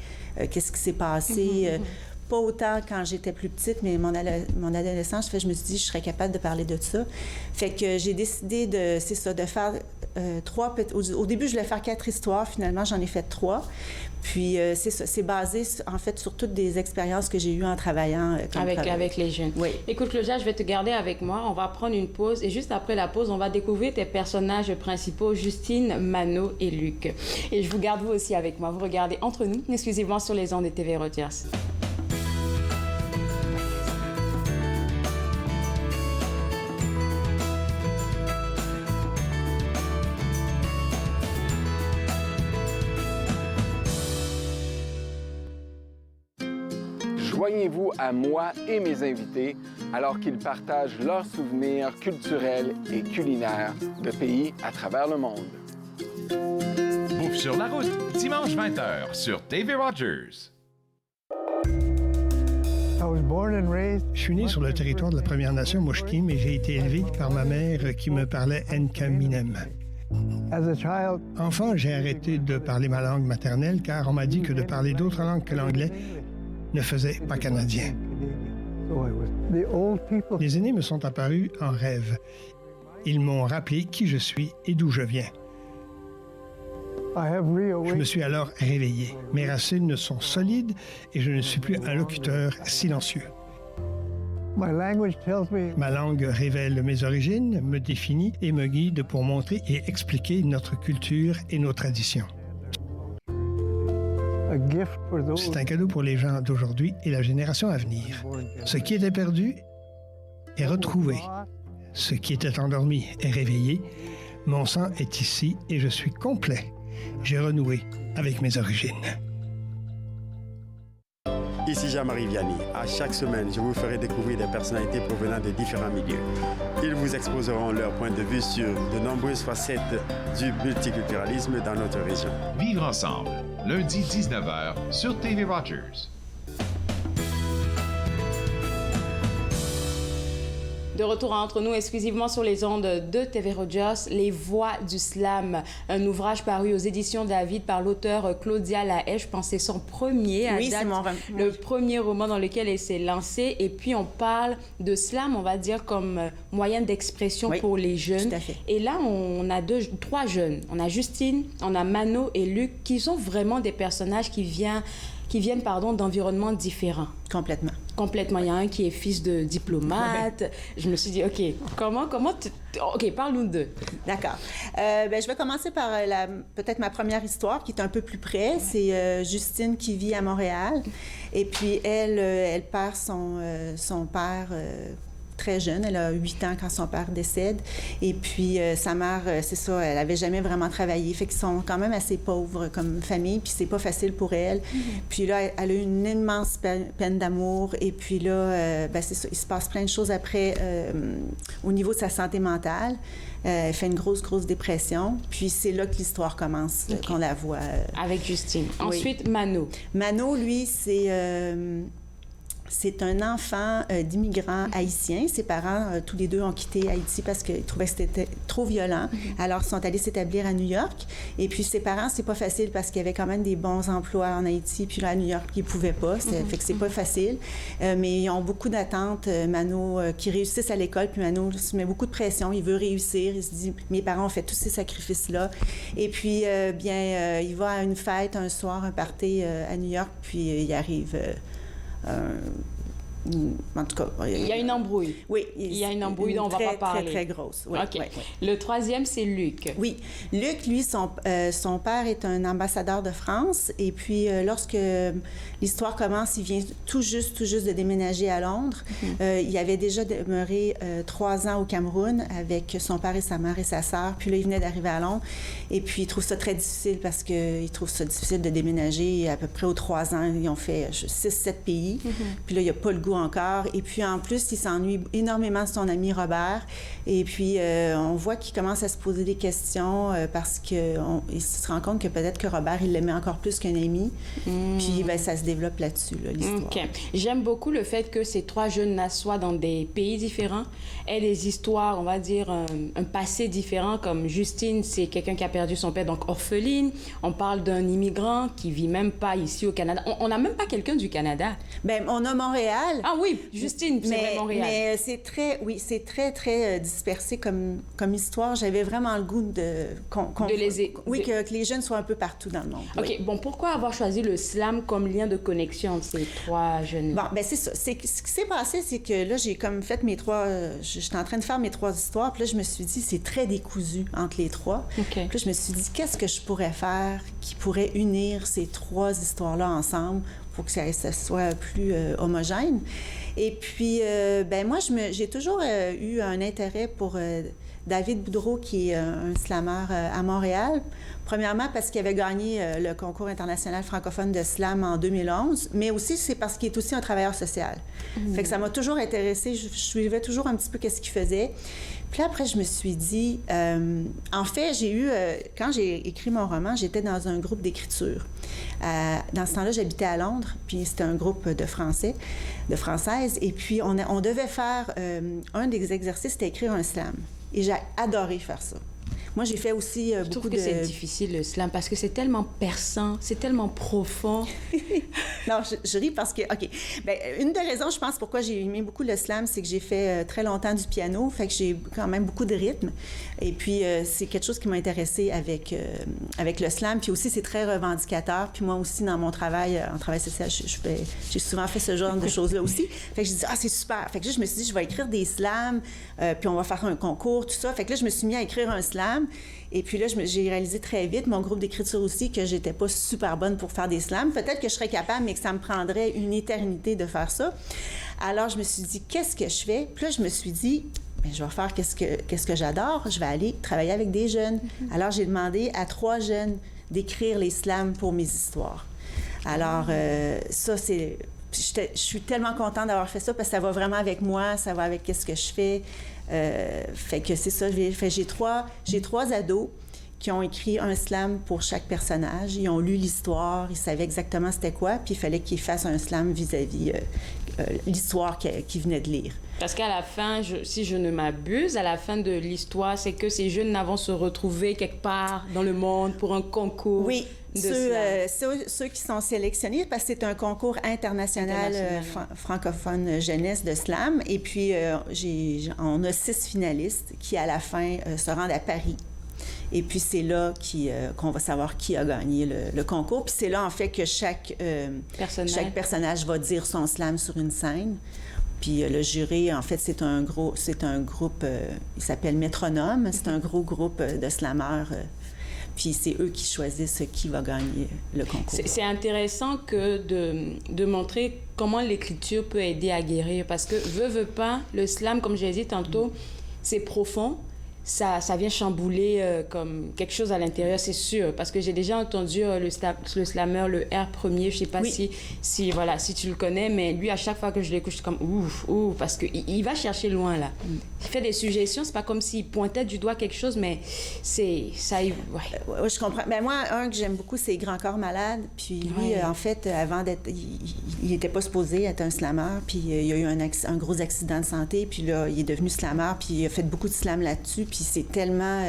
qu'est-ce qui s'est passé. Pas autant quand j'étais plus petite, mais mon adolescence, je me suis dit, je serais capable de parler de ça. Fait que j'ai décidé de faire 3... Au début, je voulais faire 4 histoires. Finalement, j'en ai fait 3. Puis, c'est ça. C'est basé, en fait, sur toutes des expériences que j'ai eues en travaillant avec les jeunes. Oui. Écoute, Claudia, je vais te garder avec moi. On va prendre une pause. Et juste après la pause, on va découvrir tes personnages principaux, Justine, Mano et Luc. Et je vous garde vous aussi avec moi. Vous regardez Entre nous, exclusivement sur les ondes de TV Rogers. Joignez-vous à moi et mes invités alors qu'ils partagent leurs souvenirs culturels et culinaires de pays à travers le monde. Bouffe sur la route, dimanche 20h sur TV Rogers. Je suis né sur le territoire de la Première Nation Musqueam et j'ai été élevé par ma mère qui me parlait Nkaminem. Enfant, j'ai arrêté de parler ma langue maternelle car on m'a dit que de parler d'autres langues que l'anglais ne faisait pas canadien. Les aînés me sont apparus en rêve. Ils m'ont rappelé qui je suis et d'où je viens. Je me suis alors réveillé. Mes racines sont solides et je ne suis plus un locuteur silencieux. Ma langue révèle mes origines, me définit et me guide pour montrer et expliquer notre culture et nos traditions. C'est un cadeau pour les gens d'aujourd'hui et la génération à venir. Ce qui était perdu est retrouvé. Ce qui était endormi est réveillé. Mon sang est ici et je suis complet. J'ai renoué avec mes origines. Ici Jean-Marie Vianney. À chaque semaine, je vous ferai découvrir des personnalités provenant de différents milieux. Ils vous exposeront leur point de vue sur de nombreuses facettes du multiculturalisme dans notre région. Vivre ensemble, lundi 19h sur TV Rogers. De retour Entre nous, exclusivement sur les ondes de TV Rogers, Les Voix du Slam, un ouvrage paru aux éditions David par l'auteur Claudia Lahaye. Je pense que c'est son premier à date, le premier roman dans lequel elle s'est lancée. Et puis, on parle de slam, on va dire, comme moyen d'expression pour les jeunes. Tout à fait. Et là, on a 3 jeunes. On a Justine, on a Mano et Luc, qui sont vraiment des personnages qui viennent d'environnements différents. Complètement. Complètement. Il y a un qui est fils de diplomate. Je me suis dit, OK, OK, parle-nous d'eux. D'accord. Je vais commencer par peut-être ma première histoire qui est un peu plus près. C'est Justine qui vit à Montréal. Et puis, elle perd son père très jeune. Elle a 8 ans quand son père décède. Et puis, sa mère, c'est ça, elle n'avait jamais vraiment travaillé. Fait qu'ils sont quand même assez pauvres comme famille, puis c'est pas facile pour elle. Puis là, elle a eu une immense peine d'amour. Et puis là, c'est ça, il se passe plein de choses après au niveau de sa santé mentale. Elle fait une grosse dépression. Puis c'est là que l'histoire commence, qu'on la voit. Avec Justine. Oui. Ensuite, Mano. Mano, lui, c'est un enfant d'immigrants haïtiens. Ses parents, tous les deux, ont quitté Haïti parce qu'ils trouvaient que c'était trop violent. Alors, ils sont allés s'établir à New York. Et puis, ses parents, c'est pas facile parce qu'il y avait quand même des bons emplois en Haïti. Puis là, à New York, ils pouvaient pas. Fait que c'est pas facile. Mais ils ont beaucoup d'attentes. Mano, qui réussissent à l'école. Puis Mano se met beaucoup de pression. Il veut réussir. Il se dit, mes parents ont fait tous ces sacrifices-là. Et puis, il va à une fête un soir, un party à New York. Puis, il arrive... en tout cas... Il y a une embrouille. Oui. Il y a une embrouille dont on ne va pas parler. Très grosse. Oui, OK. Le troisième, c'est Luc. Oui. Luc, lui, son père est un ambassadeur de France. Et puis, lorsque l'histoire commence, il vient tout juste de déménager à Londres. Il avait déjà demeuré 3 ans au Cameroun avec son père et sa mère et sa sœur. Puis là, il venait d'arriver à Londres. Et puis, il trouve ça très difficile parce qu'il trouve ça difficile de déménager. À peu près aux 3 ans, ils ont fait 6-7 pays. Puis là, il n'a pas le goût beaucoup encore. Et puis, en plus, il s'ennuie énormément de son ami Robert. Et puis, on voit qu'il commence à se poser des questions parce qu'il se rend compte que peut-être que Robert, il l'aimait encore plus qu'un ami. Puis, ben, ça se développe là-dessus, là, l'histoire. OK. J'aime beaucoup le fait que ces trois jeunes soient dans des pays différents, aient des histoires, on va dire, un passé différent, comme Justine, c'est quelqu'un qui a perdu son père, donc orpheline. On parle d'un immigrant qui vit même pas ici au Canada. On n'a même pas quelqu'un du Canada. Bien, on a Montréal. Ah oui, Justine, c'est vrai, Montréal. Mais c'est très dispersé comme histoire. J'avais vraiment le goût de que les jeunes soient un peu partout dans le monde. OK, oui. Bon, pourquoi avoir choisi le slam comme lien de connexion entre ces trois jeunes? Bon, bien, c'est ça. Ce qui s'est passé, c'est que là, j'ai comme fait mes trois... J'étais en train de faire mes trois histoires, puis là, je me suis dit, c'est très décousu entre les trois. Okay. Puis là, je me suis dit, qu'est-ce que je pourrais faire qui pourrait unir ces trois histoires-là ensemble pour que ça soit plus homogène? Et puis, ben moi, j'ai toujours eu un intérêt pour David Boudreau, qui est un slameur à Montréal. Premièrement, parce qu'il avait gagné le concours international francophone de slam en 2011, mais aussi, c'est parce qu'il est aussi un travailleur social. Fait que ça m'a toujours intéressée. Je suivais toujours un petit peu qu'est-ce qu'il faisait. Puis là, après, je me suis dit... en fait, quand j'ai écrit mon roman, j'étais dans un groupe d'écriture. Dans ce temps-là, j'habitais à Londres, puis c'était un groupe de Français, de Françaises. Et puis, on devait faire... un des exercices, c'était écrire un slam. Et j'ai adoré faire ça. Moi, j'ai fait aussi beaucoup de... Je trouve que c'est difficile, le slam, parce que c'est tellement perçant, c'est tellement profond. Non, je ris parce que... OK. Bien, une des raisons, je pense, pourquoi j'ai aimé beaucoup le slam, c'est que j'ai fait très longtemps du piano, fait que j'ai quand même beaucoup de rythme. Et puis, c'est quelque chose qui m'a intéressée avec le slam. Puis aussi, c'est très revendicateur. Puis moi aussi, dans mon travail, en travail social, j'ai souvent fait ce genre de choses-là aussi. Fait que j'ai dit, c'est super. Fait que là, je me suis dit, je vais écrire des slams, puis on va faire un concours, tout ça. Fait que là, je me suis mis à écrire un slam. Et puis là, j'ai réalisé très vite, mon groupe d'écriture aussi, que j'étais pas super bonne pour faire des slams. Peut-être que je serais capable, mais que ça me prendrait une éternité de faire ça. Alors, je me suis dit, qu'est-ce que je fais? Puis là, je me suis dit, bien, je vais faire qu'est-ce que j'adore. Je vais aller travailler avec des jeunes. Alors, j'ai demandé à 3 jeunes d'écrire les slams pour mes histoires. Alors, ça, c'est... Je suis tellement contente d'avoir fait ça parce que ça va vraiment avec moi, ça va avec qu'est-ce que je fais. Fait que c'est ça. J'ai trois ados qui ont écrit un slam pour chaque personnage. Ils ont lu l'histoire, ils savaient exactement c'était quoi, puis il fallait qu'ils fassent un slam vis-à-vis l'histoire qu'ils venaient de lire. Parce qu'à la fin, si je ne m'abuse, à la fin de l'histoire, c'est que ces jeunes vont se retrouver quelque part dans le monde pour un concours. Oui. Ceux qui sont sélectionnés, parce que c'est un concours international. Francophone jeunesse de slam. Et puis, on a 6 finalistes qui, à la fin, se rendent à Paris. Et puis, c'est là qu'on va savoir qui a gagné le concours. Puis c'est là, en fait, que chaque personnage va dire son slam sur une scène. Puis le jury, en fait, c'est un groupe, il s'appelle Métronome. C'est un gros groupe de slammeurs. Puis c'est eux qui choisissent qui va gagner le concours. C'est intéressant de montrer comment l'écriture peut aider à guérir. Parce que, veut pas, le slam, comme j'ai dit tantôt, c'est profond. Ça vient chambouler comme quelque chose à l'intérieur, c'est sûr. Parce que j'ai déjà entendu le slammer, le R premier, je sais pas si tu le connais, mais lui, à chaque fois que je l'écoute, je suis comme ouf, parce qu'il va chercher loin, là. Il fait des suggestions, c'est pas comme s'il pointait du doigt quelque chose, mais c'est... Ouais, je comprends. Ben moi, un que j'aime beaucoup, c'est Grand Corps Malade. Puis lui, en fait, avant d'être... Il était pas supposé être un slammer, puis il y a eu un gros accident de santé, puis là, il est devenu slammer, puis il a fait beaucoup de slams là-dessus. Puis c'est tellement...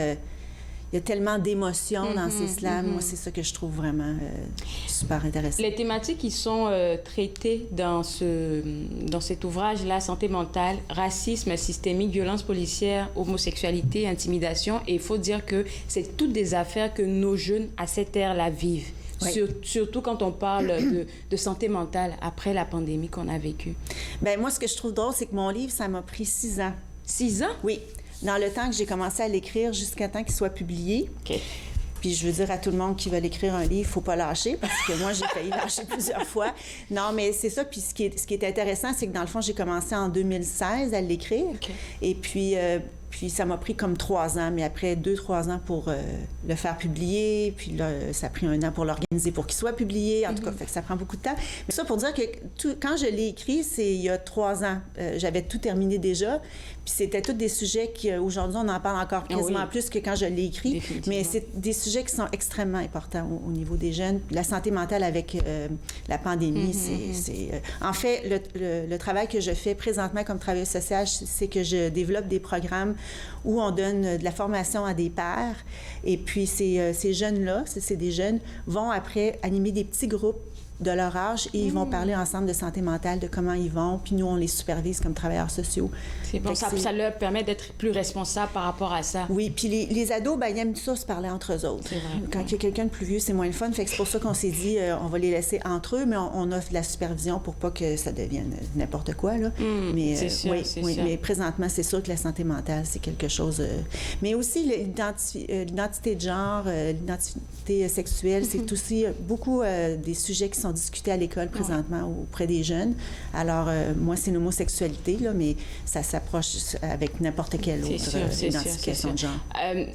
il y a tellement d'émotions dans ces slams. Moi, c'est ça que je trouve vraiment super intéressant. Les thématiques qui sont traitées dans cet ouvrage-là, santé mentale, racisme systémique, violence policière, homosexualité, intimidation, et il faut dire que c'est toutes des affaires que nos jeunes, à cette ère-là, vivent. Oui. Surtout quand on parle de santé mentale après la pandémie qu'on a vécue. Bien, moi, ce que je trouve drôle, c'est que mon livre, ça m'a pris 6 ans. 6 ans? Oui. Dans le temps que j'ai commencé à l'écrire jusqu'à temps qu'il soit publié. OK. Puis je veux dire à tout le monde qui veut écrire un livre, il ne faut pas lâcher, parce que moi, j'ai failli lâcher plusieurs fois. Non, mais c'est ça. Puis ce qui est intéressant, c'est que dans le fond, j'ai commencé en 2016 à l'écrire. Okay. Et puis Puis ça m'a pris comme 3 ans, mais après 2-3 ans pour le faire publier. Puis là, ça a pris 1 an pour l'organiser pour qu'il soit publié. En tout cas, fait que ça prend beaucoup de temps. Mais ça pour dire que quand je l'ai écrit, c'est il y a 3 ans. J'avais tout terminé déjà. Puis c'était tous des sujets qu'aujourd'hui, on en parle encore quasiment plus que quand je l'ai écrit. Mais c'est des sujets qui sont extrêmement importants au niveau des jeunes. La santé mentale avec la pandémie, en fait, le travail que je fais présentement comme travailleuse sociale, c'est que je développe des programmes où on donne de la formation à des pairs. Et puis, ces jeunes-là, c'est des jeunes, vont après animer des petits groupes de leur âge et ils vont parler ensemble de santé mentale, de comment ils vont, puis nous, on les supervise comme travailleurs sociaux. C'est bon, ça leur permet d'être plus responsables par rapport à ça. Oui, puis les ados, ben, ils aiment ça se parler entre eux autres. Quand il y a quelqu'un de plus vieux, c'est moins le fun, fait que c'est pour ça qu'on s'est dit, on va les laisser entre eux, mais on offre de la supervision pour pas que ça devienne n'importe quoi, là. Mais, c'est sûr, mais présentement, c'est sûr que la santé mentale, c'est quelque chose... mais aussi l'identité de genre, l'identité sexuelle, c'est aussi beaucoup des sujets qui sont discutés à l'école présentement auprès des jeunes. Alors, moi, c'est l'homosexualité, là, mais ça s'approche avec n'importe quelle autre identification de genre.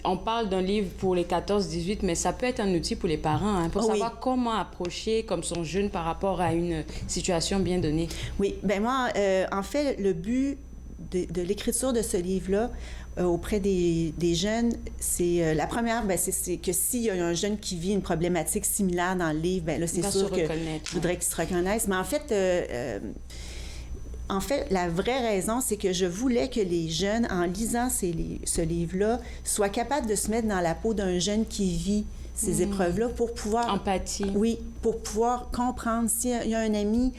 On parle d'un livre pour les 14-18, mais ça peut être un outil pour les parents, pour savoir comment approcher comme son jeune par rapport à une situation bien donnée. Oui, bien moi, en fait, le but de l'écriture de ce livre-là, auprès des jeunes, c'est la première, ben, c'est que s'il y a un jeune qui vit une problématique similaire dans le livre, ben là, c'est sûr que je voudrais qu'il se reconnaisse. Mais en fait, la vraie raison, c'est que je voulais que les jeunes, en lisant ce livre-là, soient capables de se mettre dans la peau d'un jeune qui vit ces épreuves-là pour pouvoir... Empathie. Oui, pour pouvoir comprendre s'il y a un ami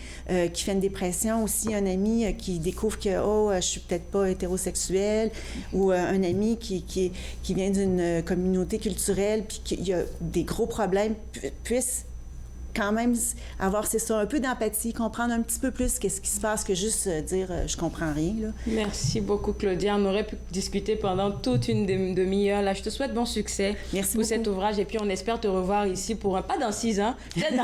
qui fait une dépression ou s'il y a un ami qui découvre que, je suis peut-être pas hétérosexuel ou un ami qui vient d'une communauté culturelle puis qu'il y a des gros problèmes, puisse quand même avoir, c'est ça, un peu d'empathie, comprendre un petit peu plus qu'est-ce qui se passe que juste dire je comprends rien, là. Merci beaucoup, Claudia. On aurait pu discuter pendant toute une demi-heure. Là, je te souhaite bon succès pour cet ouvrage et puis on espère te revoir ici pour pas dans 6 ans, peut-être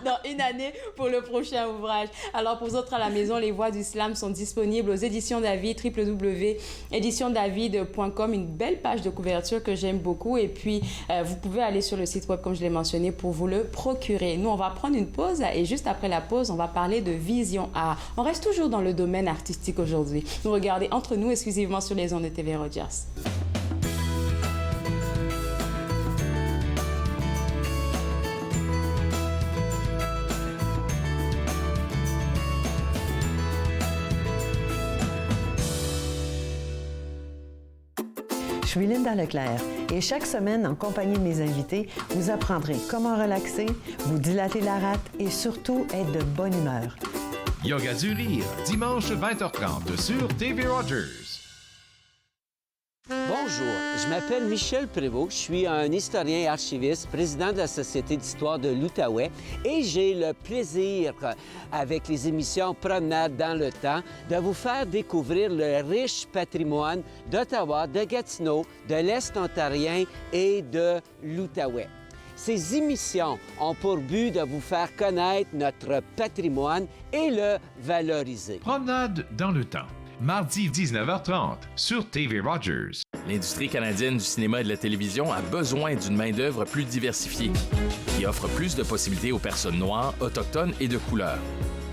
dans 1 année pour le prochain ouvrage. Alors, pour vous autres à la maison, Les Voix du Slam sont disponibles aux Éditions David, www.éditiondavid.com, une belle page de couverture que j'aime beaucoup et puis vous pouvez aller sur le site web, comme je l'ai mentionné, pour vous le procurer. Nous, on va prendre une pause et juste après la pause, on va parler de vision art. On reste toujours dans le domaine artistique aujourd'hui. Nous regardez Entre nous exclusivement sur les ondes de TV Rogers. Je suis Linda Leclerc et chaque semaine, en compagnie de mes invités, vous apprendrez comment relaxer, vous dilater la rate et surtout être de bonne humeur. Yoga du rire, dimanche 20h30 sur TV Rogers. Bonjour, je m'appelle Michel Prévost, je suis un historien et archiviste, président de la Société d'histoire de l'Outaouais et j'ai le plaisir, avec les émissions Promenade dans le temps, de vous faire découvrir le riche patrimoine d'Ottawa, de Gatineau, de l'Est ontarien et de l'Outaouais. Ces émissions ont pour but de vous faire connaître notre patrimoine et le valoriser. Promenade dans le temps. Mardi 19h30 sur TV Rogers. L'industrie canadienne du cinéma et de la télévision a besoin d'une main-d'œuvre plus diversifiée, qui offre plus de possibilités aux personnes noires, autochtones et de couleur.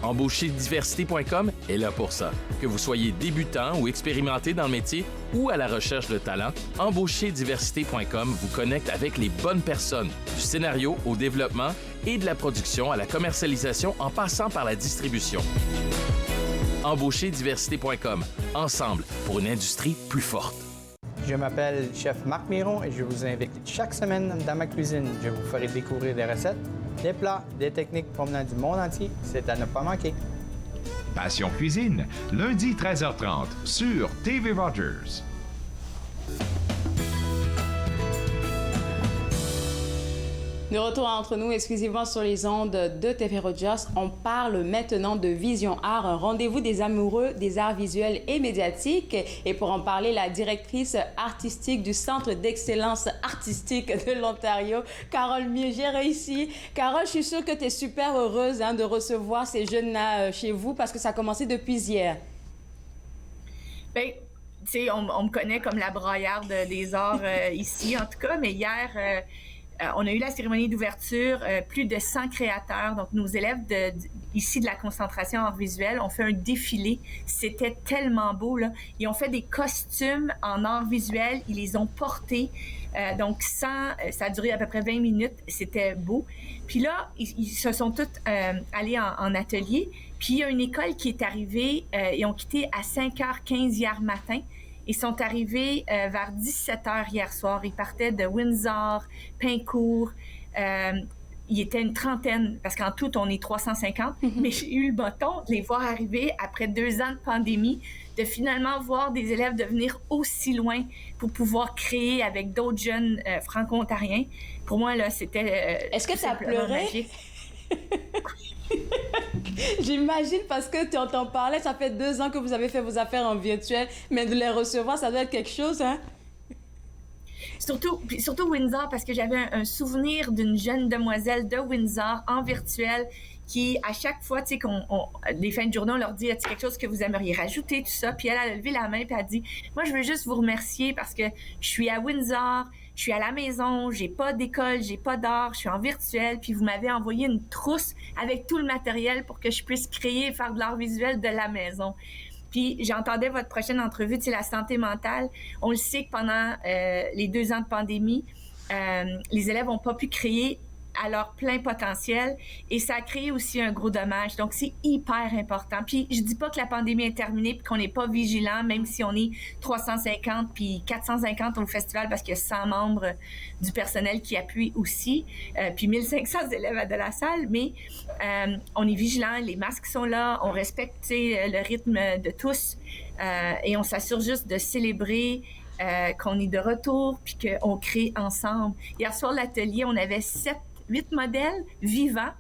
Embaucherdiversité.com est là pour ça. Que vous soyez débutant ou expérimenté dans le métier ou à la recherche de talent, Embaucherdiversité.com vous connecte avec les bonnes personnes, du scénario au développement et de la production à la commercialisation en passant par la distribution. Embaucherdiversité.com. Ensemble pour une industrie plus forte. Je m'appelle chef Marc Miron et je vous invite chaque semaine dans ma cuisine. Je vous ferai découvrir des recettes, des plats, des techniques provenant du monde entier. C'est à ne pas manquer. Passion Cuisine, lundi 13h30 sur TV Rogers. De retour Entre nous, exclusivement sur les ondes de TV Rogers, on parle maintenant de Vision Art, un rendez-vous des amoureux des arts visuels et médiatiques. Et pour en parler, la directrice artistique du Centre d'excellence artistique de l'Ontario, Carole Mieux. J'ai réussi. Carole, je suis sûre que tu es super heureuse de recevoir ces jeunes-là chez vous parce que ça a commencé depuis hier. Bien, tu sais, on me connaît comme la braillarde des arts ici, en tout cas, mais hier, on a eu la cérémonie d'ouverture, plus de 100 créateurs, donc nos élèves ici de la concentration art visuel ont fait un défilé. C'était tellement beau, là. Ils ont fait des costumes en art visuel, ils les ont portés, donc ça a duré à peu près 20 minutes, c'était beau. Puis là, ils se sont tous allés en atelier, puis il y a une école qui est arrivée, ils ont quitté à 5h15 hier matin. Ils sont arrivés vers 17h hier soir. Ils partaient de Windsor, Pincourt. Il était une trentaine, parce qu'en tout, on est 350. Mais j'ai eu le bâton de les voir arriver après 2 ans de pandémie, de finalement voir des élèves devenir aussi loin pour pouvoir créer avec d'autres jeunes franco-ontariens. Pour moi, là, c'était Est-ce que tu as pleuré? Magique. J'imagine, parce que tu entends parler, ça fait 2 ans que vous avez fait vos affaires en virtuel, mais de les recevoir, ça doit être quelque chose, hein? Surtout Windsor, parce que j'avais un souvenir d'une jeune demoiselle de Windsor en virtuel qui, à chaque fois, tu sais, des fins de journée, on leur dit, est-ce quelque chose que vous aimeriez rajouter, tout ça? Puis elle a levé la main puis elle a dit, moi, je veux juste vous remercier parce que je suis à Windsor, je suis à la maison, j'ai pas d'école, j'ai pas d'art, je suis en virtuel, puis vous m'avez envoyé une trousse avec tout le matériel pour que je puisse créer et faire de l'art visuel de la maison. Puis j'entendais votre prochaine entrevue, c'est la santé mentale. On le sait que pendant les 2 ans de pandémie, les élèves n'ont pas pu créer à leur plein potentiel et ça a créé aussi un gros dommage. Donc, c'est hyper important. Puis, je dis pas que la pandémie est terminée puis qu'on n'est pas vigilant, même si on est 350 puis 450 au festival parce qu'il y a 100 membres du personnel qui appuient aussi, puis 1500 élèves de la salle, mais on est vigilant, les masques sont là, on respecte le rythme de tous et on s'assure juste de célébrer qu'on est de retour puis qu'on crée ensemble. Hier soir, l'atelier, on avait 8 modèles vivants.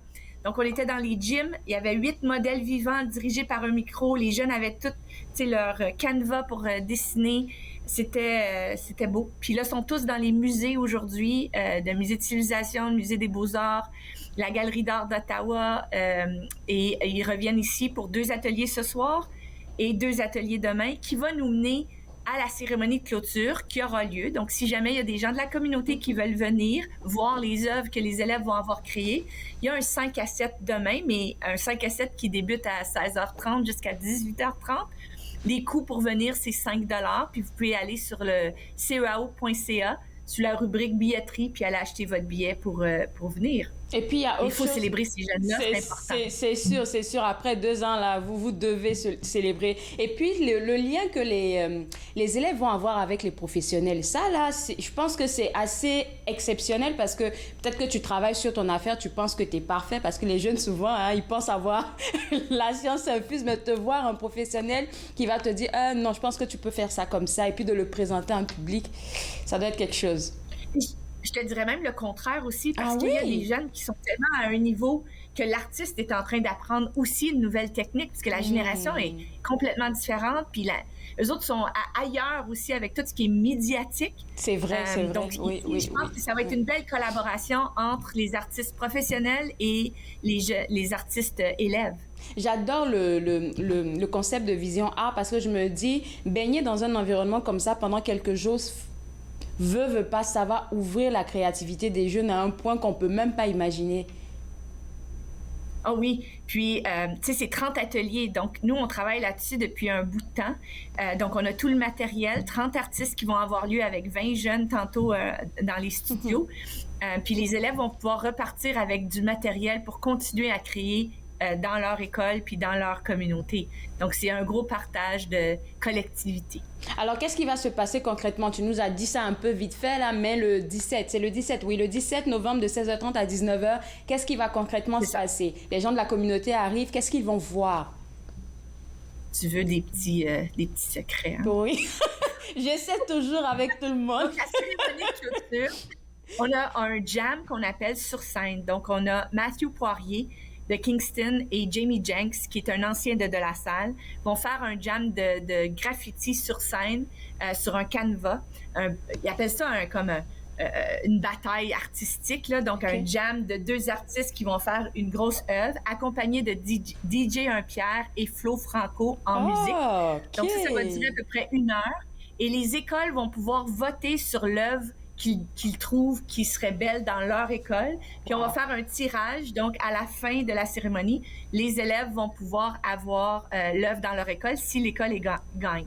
Donc, on était dans les gyms. Il y avait 8 modèles vivants dirigés par un micro. Les jeunes avaient tout leur canevas pour dessiner. C'était beau. Puis là, ils sont tous dans les musées aujourd'hui, le musée de civilisation, le musée des beaux-arts, la galerie d'art d'Ottawa. Et ils reviennent ici pour 2 ateliers ce soir et 2 ateliers demain qui vont nous mener à la cérémonie de clôture qui aura lieu. Donc, si jamais il y a des gens de la communauté qui veulent venir voir les œuvres que les élèves vont avoir créées, il y a un 5 à 7 demain, mais un 5 à 7 qui débute à 16h30 jusqu'à 18h30. Les coûts pour venir, c'est 5 $, puis vous pouvez aller sur le ceao.ca sous la rubrique billetterie, puis aller acheter votre billet pour venir. Et puis, il faut célébrer ces jeunes-là, c'est important. C'est sûr. Après 2 ans, là, vous devez célébrer. Et puis, le lien que les élèves vont avoir avec les professionnels, ça, là, je pense que c'est assez exceptionnel parce que peut-être que tu travailles sur ton affaire, tu penses que tu es parfait parce que les jeunes, souvent, hein, ils pensent avoir la science infuse, mais te voir un professionnel qui va te dire « non, je pense que tu peux faire ça comme ça » et puis de le présenter en public, ça doit être quelque chose. Je te dirais même le contraire aussi, parce qu'il y a des jeunes qui sont tellement à un niveau que l'artiste est en train d'apprendre aussi une nouvelle technique, parce que la génération est complètement différente, puis eux autres sont ailleurs aussi avec tout ce qui est médiatique. C'est vrai, c'est vrai. Donc, je pense que ça va être une belle collaboration entre les artistes professionnels et les artistes élèves. J'adore le concept de vision art parce que je me dis, baigner dans un environnement comme ça pendant quelques jours, veut pas, ça va ouvrir la créativité des jeunes à un point qu'on peut même pas imaginer. Ah oui, puis, tu sais, c'est 30 ateliers. Donc, nous, on travaille là-dessus depuis un bout de temps. Donc, on a tout le matériel, 30 artistes qui vont avoir lieu avec 20 jeunes tantôt dans les studios. Puis, les élèves vont pouvoir repartir avec du matériel pour continuer à créer dans leur école puis dans leur communauté. Donc, c'est un gros partage de collectivité. Alors, qu'est-ce qui va se passer concrètement? Tu nous as dit ça un peu vite fait, là, mais le 17 novembre de 16h30 à 19h, qu'est-ce qui va concrètement se passer? Les gens de la communauté arrivent, qu'est-ce qu'ils vont voir? Tu veux des petits secrets, hein? Oui. J'essaie toujours avec tout le monde. Donc, la cérémonie de clôture, on a un jam qu'on appelle sur scène. Donc, on a Matthew Poirier de Kingston et Jamie Jenks, qui est un ancien de la salle, vont faire un jam de graffiti sur scène, sur un canevas. Ils appellent ça une bataille artistique, là, donc un jam de 2 artistes qui vont faire une grosse œuvre, accompagnés de DJ Un Pierre et Flo Franco en musique. Okay. Donc ça va durer à peu près 1 heure. Et les écoles vont pouvoir voter sur l'œuvre qu'ils trouvent qui serait belle dans leur école. Puis on va faire un tirage. Donc, à la fin de la cérémonie, les élèves vont pouvoir avoir l'œuvre dans leur école si l'école gagne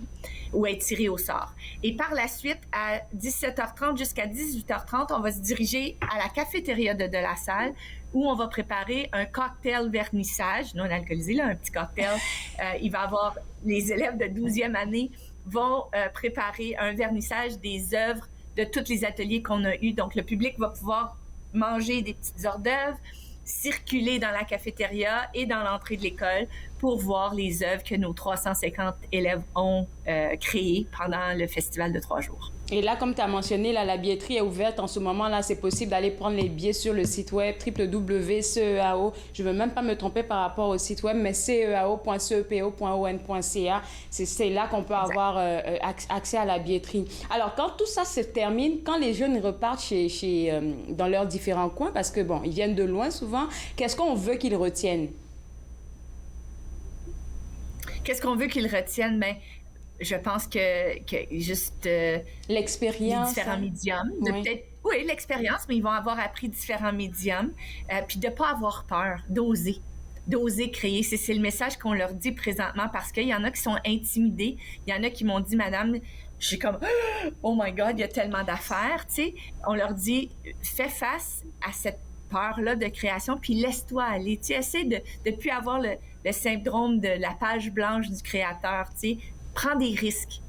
ou est tirée au sort. Et par la suite, à 17h30 jusqu'à 18h30, on va se diriger à la cafétéria de la salle où on va préparer un cocktail vernissage, non alcoolisé, là, un petit cocktail. Il va y avoir les élèves de 12e année vont préparer un vernissage des œuvres de tous les ateliers qu'on a eus. Donc, le public va pouvoir manger des petites hors d'œuvre, circuler dans la cafétéria et dans l'entrée de l'école pour voir les œuvres que nos 350 élèves ont créées pendant le festival de 3 jours. Et là, comme tu as mentionné, là, la billetterie est ouverte en ce moment. Là, c'est possible d'aller prendre les billets sur le site web www.ceao. Je ne veux même pas me tromper par rapport au site web, mais ceao.cepo.on.ca. C'est là qu'on peut avoir accès à la billetterie. Alors, quand tout ça se termine, quand les jeunes repartent dans leurs différents coins, parce que, bon, ils viennent de loin souvent, qu'est-ce qu'on veut qu'ils retiennent? Qu'est-ce qu'on veut qu'ils retiennent? Bien, je pense que juste l'expérience, différents médiums, oui, l'expérience, mais ils vont avoir appris différents médiums, puis de pas avoir peur, d'oser créer. C'est le message qu'on leur dit présentement parce qu'il y en a qui sont intimidés, il y en a qui m'ont dit, madame, je suis comme oh my God, il y a tellement d'affaires, tu sais. On leur dit, fais face à cette peur-là de création, puis laisse-toi aller. Tu sais, essaie de plus avoir le syndrome de la page blanche du créateur, tu sais. Prends des risques.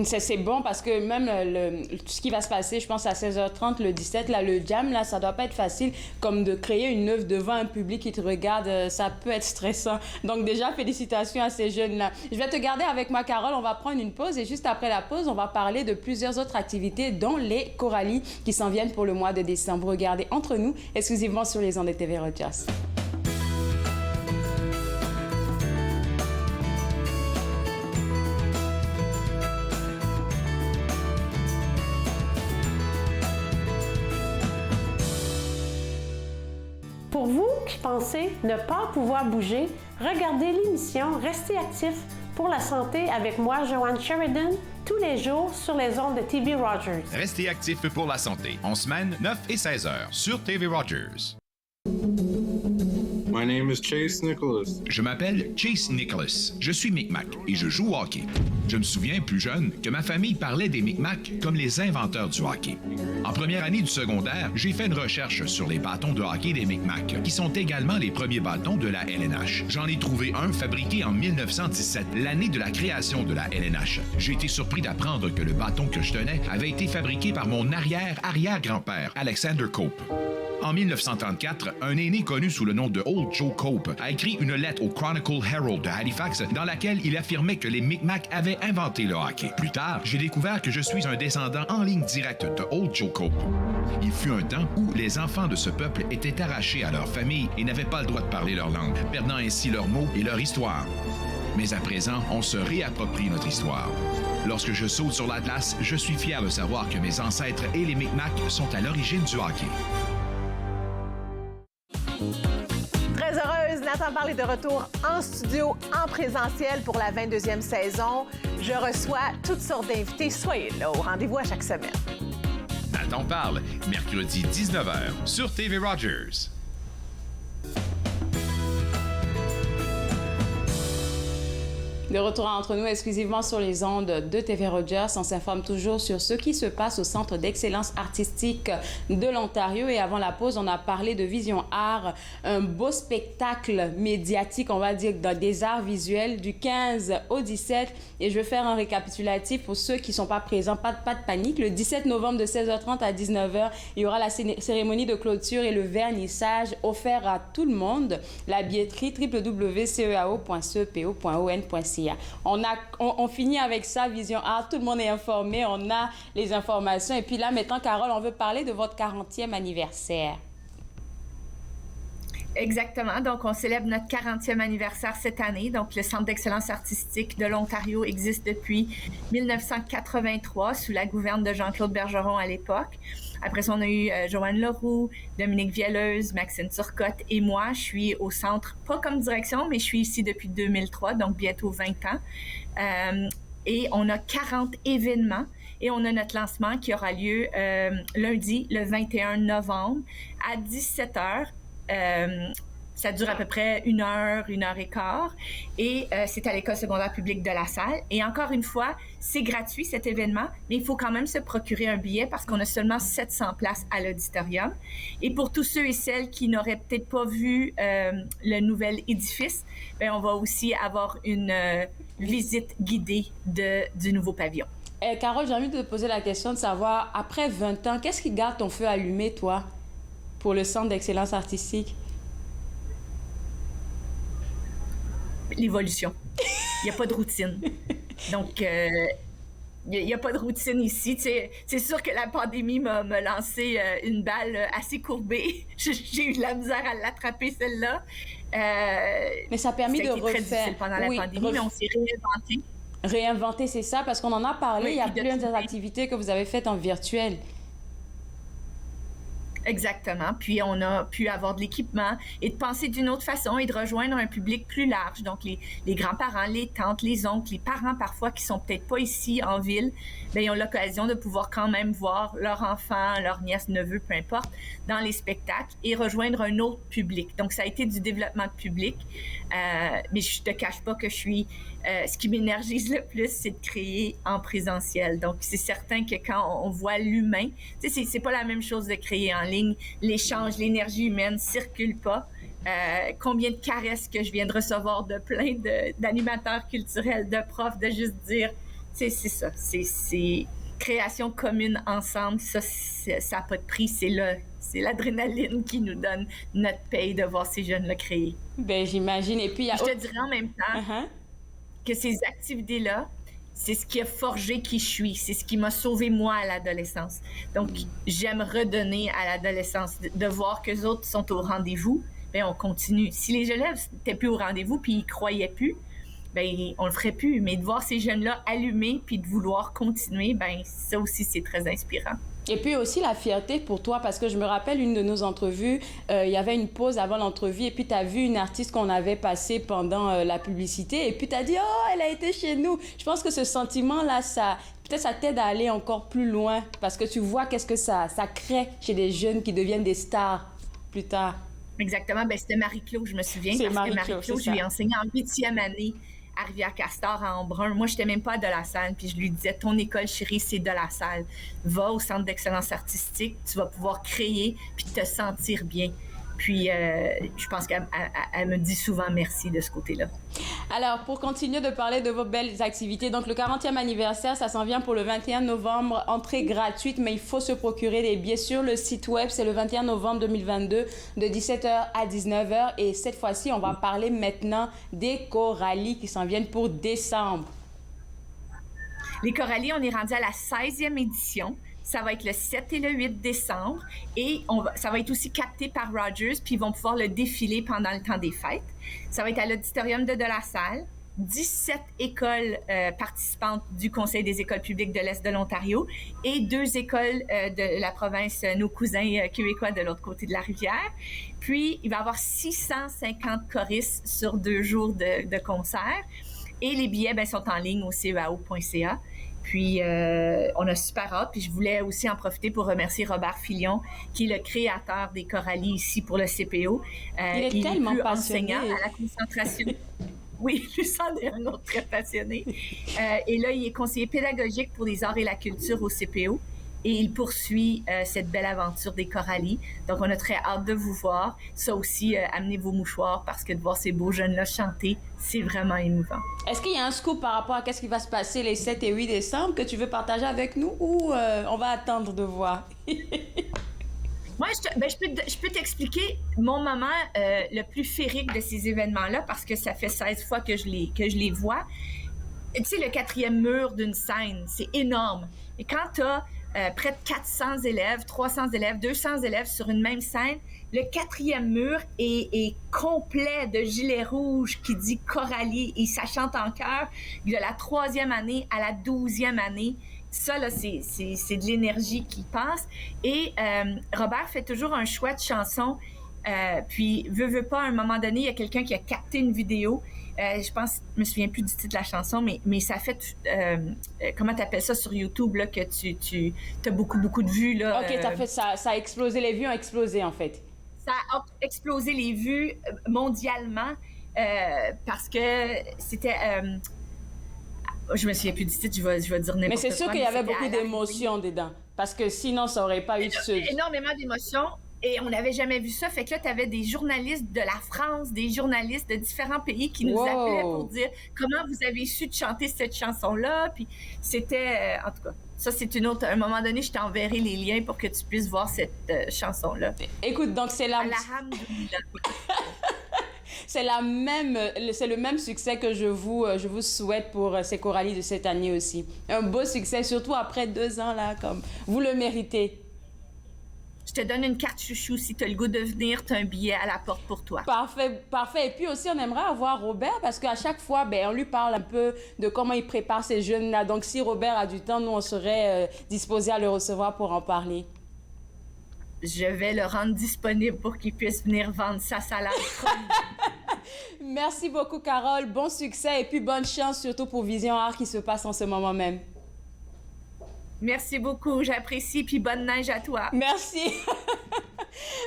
C'est bon parce que même tout ce qui va se passer, je pense à 16h30, le 17, là, le jam, là, ça doit pas être facile comme de créer une œuvre devant un public qui te regarde. Ça peut être stressant. Donc déjà, félicitations à ces jeunes-là. Je vais te garder avec moi, Carole. On va prendre une pause et juste après la pause, on va parler de plusieurs autres activités, dont les choralies qui s'en viennent pour le mois de décembre. Regardez Entre nous, exclusivement sur les ondes de TV Rogers. Pour vous qui pensez ne pas pouvoir bouger, regardez l'émission Restez actif pour la santé avec moi, Joanne Sheridan, tous les jours sur les ondes de TV Rogers. Restez actif pour la santé, en semaine 9 et 16 heures sur TV Rogers. My name is Chase Nicholas. Je m'appelle Chase Nicholas. Je suis Micmac et je joue au hockey. Je me souviens, plus jeune, que ma famille parlait des Micmacs comme les inventeurs du hockey. En première année du secondaire, j'ai fait une recherche sur les bâtons de hockey des Micmacs, qui sont également les premiers bâtons de la LNH. J'en ai trouvé un fabriqué en 1917, l'année de la création de la LNH. J'ai été surpris d'apprendre que le bâton que je tenais avait été fabriqué par mon arrière-arrière-grand-père, Alexander Cope. En 1934, un aîné connu sous le nom de Old Joe Cope a écrit une lettre au Chronicle Herald de Halifax dans laquelle il affirmait que les Micmacs avaient inventé le hockey. Plus tard, j'ai découvert que je suis un descendant en ligne directe de Old Joe Cope. Il fut un temps où les enfants de ce peuple étaient arrachés à leur famille et n'avaient pas le droit de parler leur langue, perdant ainsi leurs mots et leur histoire. Mais à présent, on se réapproprie notre histoire. Lorsque je saute sur l'Atlas, je suis fier de savoir que mes ancêtres et les Micmacs sont à l'origine du hockey. Très heureuse, Nathan Parle est de retour en studio, en présentiel pour la 22e saison. Je reçois toutes sortes d'invités. Soyez là, au rendez-vous à chaque semaine. Nathan Parle, mercredi 19h sur TV Rogers. De retour entre nous exclusivement sur les ondes de TV Rogers. On s'informe toujours sur ce qui se passe au Centre d'excellence artistique de l'Ontario. Et avant la pause, on a parlé de Vision Art, un beau spectacle médiatique, on va dire, dans des arts visuels du 15 au 17. Et je vais faire un récapitulatif pour ceux qui ne sont pas présents. Pas de panique. Le 17 novembre de 16h30 à 19h, il y aura la cérémonie de clôture et le vernissage offert à tout le monde. La billetterie www.ceao.cepo.on.ca. On finit avec ça, Vision Art. Tout le monde est informé. On a les informations. Et puis là, maintenant, Carole, on veut parler de votre 40e anniversaire. Exactement. Donc, on célèbre notre 40e anniversaire cette année. Donc, le Centre d'excellence artistique de l'Ontario existe depuis 1983 sous la gouverne de Jean-Claude Bergeron à l'époque. Après ça, on a eu Joanne Leroux, Dominique Vielleuse, Maxime Turcotte et moi. Je suis au centre, pas comme direction, mais je suis ici depuis 2003, donc bientôt 20 ans. et on a 40 événements. Et on a notre lancement qui aura lieu lundi, le 21 novembre, à 17h. Ça dure à peu près 1 heure, 1 heure et quart. Et c'est à l'École secondaire publique de La Salle. Et encore une fois, c'est gratuit cet événement, mais il faut quand même se procurer un billet parce qu'on a seulement 700 places à l'auditorium. Et pour tous ceux et celles qui n'auraient peut-être pas vu le nouvel édifice, bien, on va aussi avoir une visite guidée du nouveau pavillon. Carole, j'ai envie de te poser la question de savoir, après 20 ans, qu'est-ce qui garde ton feu allumé, toi, pour le Centre d'excellence artistique? L'évolution. Il n'y a pas de routine. Donc, il n'y a pas de routine ici. C'est sûr que la pandémie m'a lancé une balle assez courbée. J'ai eu de la misère à l'attraper, celle-là. Mais ça a permis de refaire. Très difficile pendant la pandémie, mais on s'est réinventé. Réinventer, c'est ça, parce qu'on en a parlé. Oui, il y a plein d'activités que vous avez faites en virtuel. Exactement. Puis on a pu avoir de l'équipement et de penser d'une autre façon et de rejoindre un public plus large. Donc les grands-parents, les tantes, les oncles, les parents parfois qui sont peut-être pas ici en ville, bien, ils ont l'occasion de pouvoir quand même voir leurs enfants, leurs nièces, neveux, peu importe, dans les spectacles et rejoindre un autre public. Donc ça a été du développement de public. Mais je te cache pas que je suis... ce qui m'énergise le plus, c'est de créer en présentiel. Donc, c'est certain que quand on voit l'humain, tu sais, c'est pas la même chose de créer en ligne. L'échange, l'énergie humaine circule pas. Combien de caresses que je viens de recevoir de plein d'animateurs culturels, de profs, de juste dire, c'est ça, c'est création commune ensemble, ça n'a pas de prix, c'est l'adrénaline qui nous donne notre paye de voir ces jeunes-là créer. Ben j'imagine. Et puis, je te dirais en même temps que ces activités-là, c'est ce qui a forgé qui je suis, c'est ce qui m'a sauvé moi à l'adolescence. Donc, j'aime redonner à l'adolescence, de voir qu'eux autres sont au rendez-vous, bien, on continue. Si les élèves n'étaient plus au rendez-vous puis ils croyaient plus, bien, on le ferait plus. Mais de voir ces jeunes-là allumés puis de vouloir continuer, bien, ça aussi, c'est très inspirant. Et puis aussi la fierté pour toi, parce que je me rappelle une de nos entrevues, il y avait une pause avant l'entrevue et puis tu as vu une artiste qu'on avait passée pendant la publicité et puis tu as dit « Oh, elle a été chez nous ». Je pense que ce sentiment-là, peut-être ça t'aide à aller encore plus loin parce que tu vois qu'est-ce que ça crée chez des jeunes qui deviennent des stars plus tard. Exactement. Bien, c'était Marie-Claude, je me souviens. Parce que Marie-Claude, je lui ai enseigné en 8e année à Rivière-Castor, à Embrun. Moi, je n'étais même pas à De La Salle, puis je lui disais, ton école, chérie, c'est De La Salle. Va au Centre d'excellence artistique, tu vas pouvoir créer, puis te sentir bien. Puis, je pense qu'elle me dit souvent merci de ce côté-là. Alors, pour continuer de parler de vos belles activités, donc le 40e anniversaire, ça s'en vient pour le 21 novembre, entrée gratuite, mais il faut se procurer des billets sur le site web. C'est le 21 novembre 2022, de 17h à 19h. Et cette fois-ci, on va parler maintenant des Choralies qui s'en viennent pour décembre. Les Choralies, on est rendu à la 16e édition. Ça va être le 7 et le 8 décembre et ça va être aussi capté par Rogers, puis ils vont pouvoir le défiler pendant le temps des fêtes. Ça va être à l'auditorium de La Salle, 17 écoles participantes du Conseil des écoles publiques de l'Est de l'Ontario et 2 écoles de la province, nos cousins québécois de l'autre côté de la rivière. Puis, il va y avoir 650 choristes sur 2 jours de concert et les billets sont en ligne au ceao.ca. Puis, on a super hâte. Puis, je voulais aussi en profiter pour remercier Robert Filion, qui est le créateur des Choralies ici pour le CPO. Il est tellement passionné. Enseignant à la concentration. Oui, lui, c'en est un autre très passionné. Et là, il est conseiller pédagogique pour les arts et la culture au CPO. Et il poursuit cette belle aventure des Choralies. Donc, on a très hâte de vous voir. Ça aussi, amenez vos mouchoirs parce que de voir ces beaux jeunes-là chanter, c'est vraiment émouvant. Est-ce qu'il y a un scoop par rapport à ce qui va se passer les 7 et 8 décembre que tu veux partager avec nous ou on va attendre de voir? Moi, je peux t'expliquer mon moment le plus féerique de ces événements-là parce que ça fait 16 fois que je les vois. Tu sais, le 4e mur d'une scène, c'est énorme. Et quand tu as près de 400 élèves, 300 élèves, 200 élèves sur une même scène, le 4e mur est complet de gilets rouges qui dit Choralies et ça chante en chœur de la 3e année à la 12e année. Ça, là, c'est de l'énergie qui passe. Et Robert fait toujours un choix de chanson. Puis, veut pas, à un moment donné, il y a quelqu'un qui a capté une vidéo je pense, je me souviens plus du titre de la chanson, mais ça fait, comment t'appelles ça sur YouTube, là, que tu as beaucoup de vues, là. OK, ça a explosé, les vues ont explosé, en fait. Ça a explosé les vues mondialement parce que c'était... je me souviens plus du titre, je vais dire n'importe quoi. Mais c'est sûr qu'il y avait beaucoup d'émotions dedans, parce que sinon, ça aurait pas eu de... Énormément d'émotions. Et on n'avait jamais vu ça. Fait que là, tu avais des journalistes de la France, des journalistes de différents pays qui nous appelaient pour dire comment vous avez su de chanter cette chanson-là. Puis c'était, en tout cas, ça, c'est une autre... À un moment donné, je t'enverrai les liens pour que tu puisses voir cette chanson-là. Écoute, donc c'est la... C'est le même succès que je vous souhaite pour ces Coralie de cette année aussi. Un beau succès, surtout après 2 ans, là, comme vous le méritez. Je te donne une carte chouchou. Si tu as le goût de venir, tu as un billet à la porte pour toi. Parfait, parfait. Et puis aussi, on aimerait avoir Robert parce qu'à chaque fois, on lui parle un peu de comment il prépare ces jeunes-là. Donc, si Robert a du temps, nous, on serait disposés à le recevoir pour en parler. Je vais le rendre disponible pour qu'il puisse venir vendre sa salade. Merci beaucoup, Carole. Bon succès et puis bonne chance, surtout pour Vision Art qui se passe en ce moment même. Merci beaucoup, j'apprécie, puis bonne neige à toi. Merci.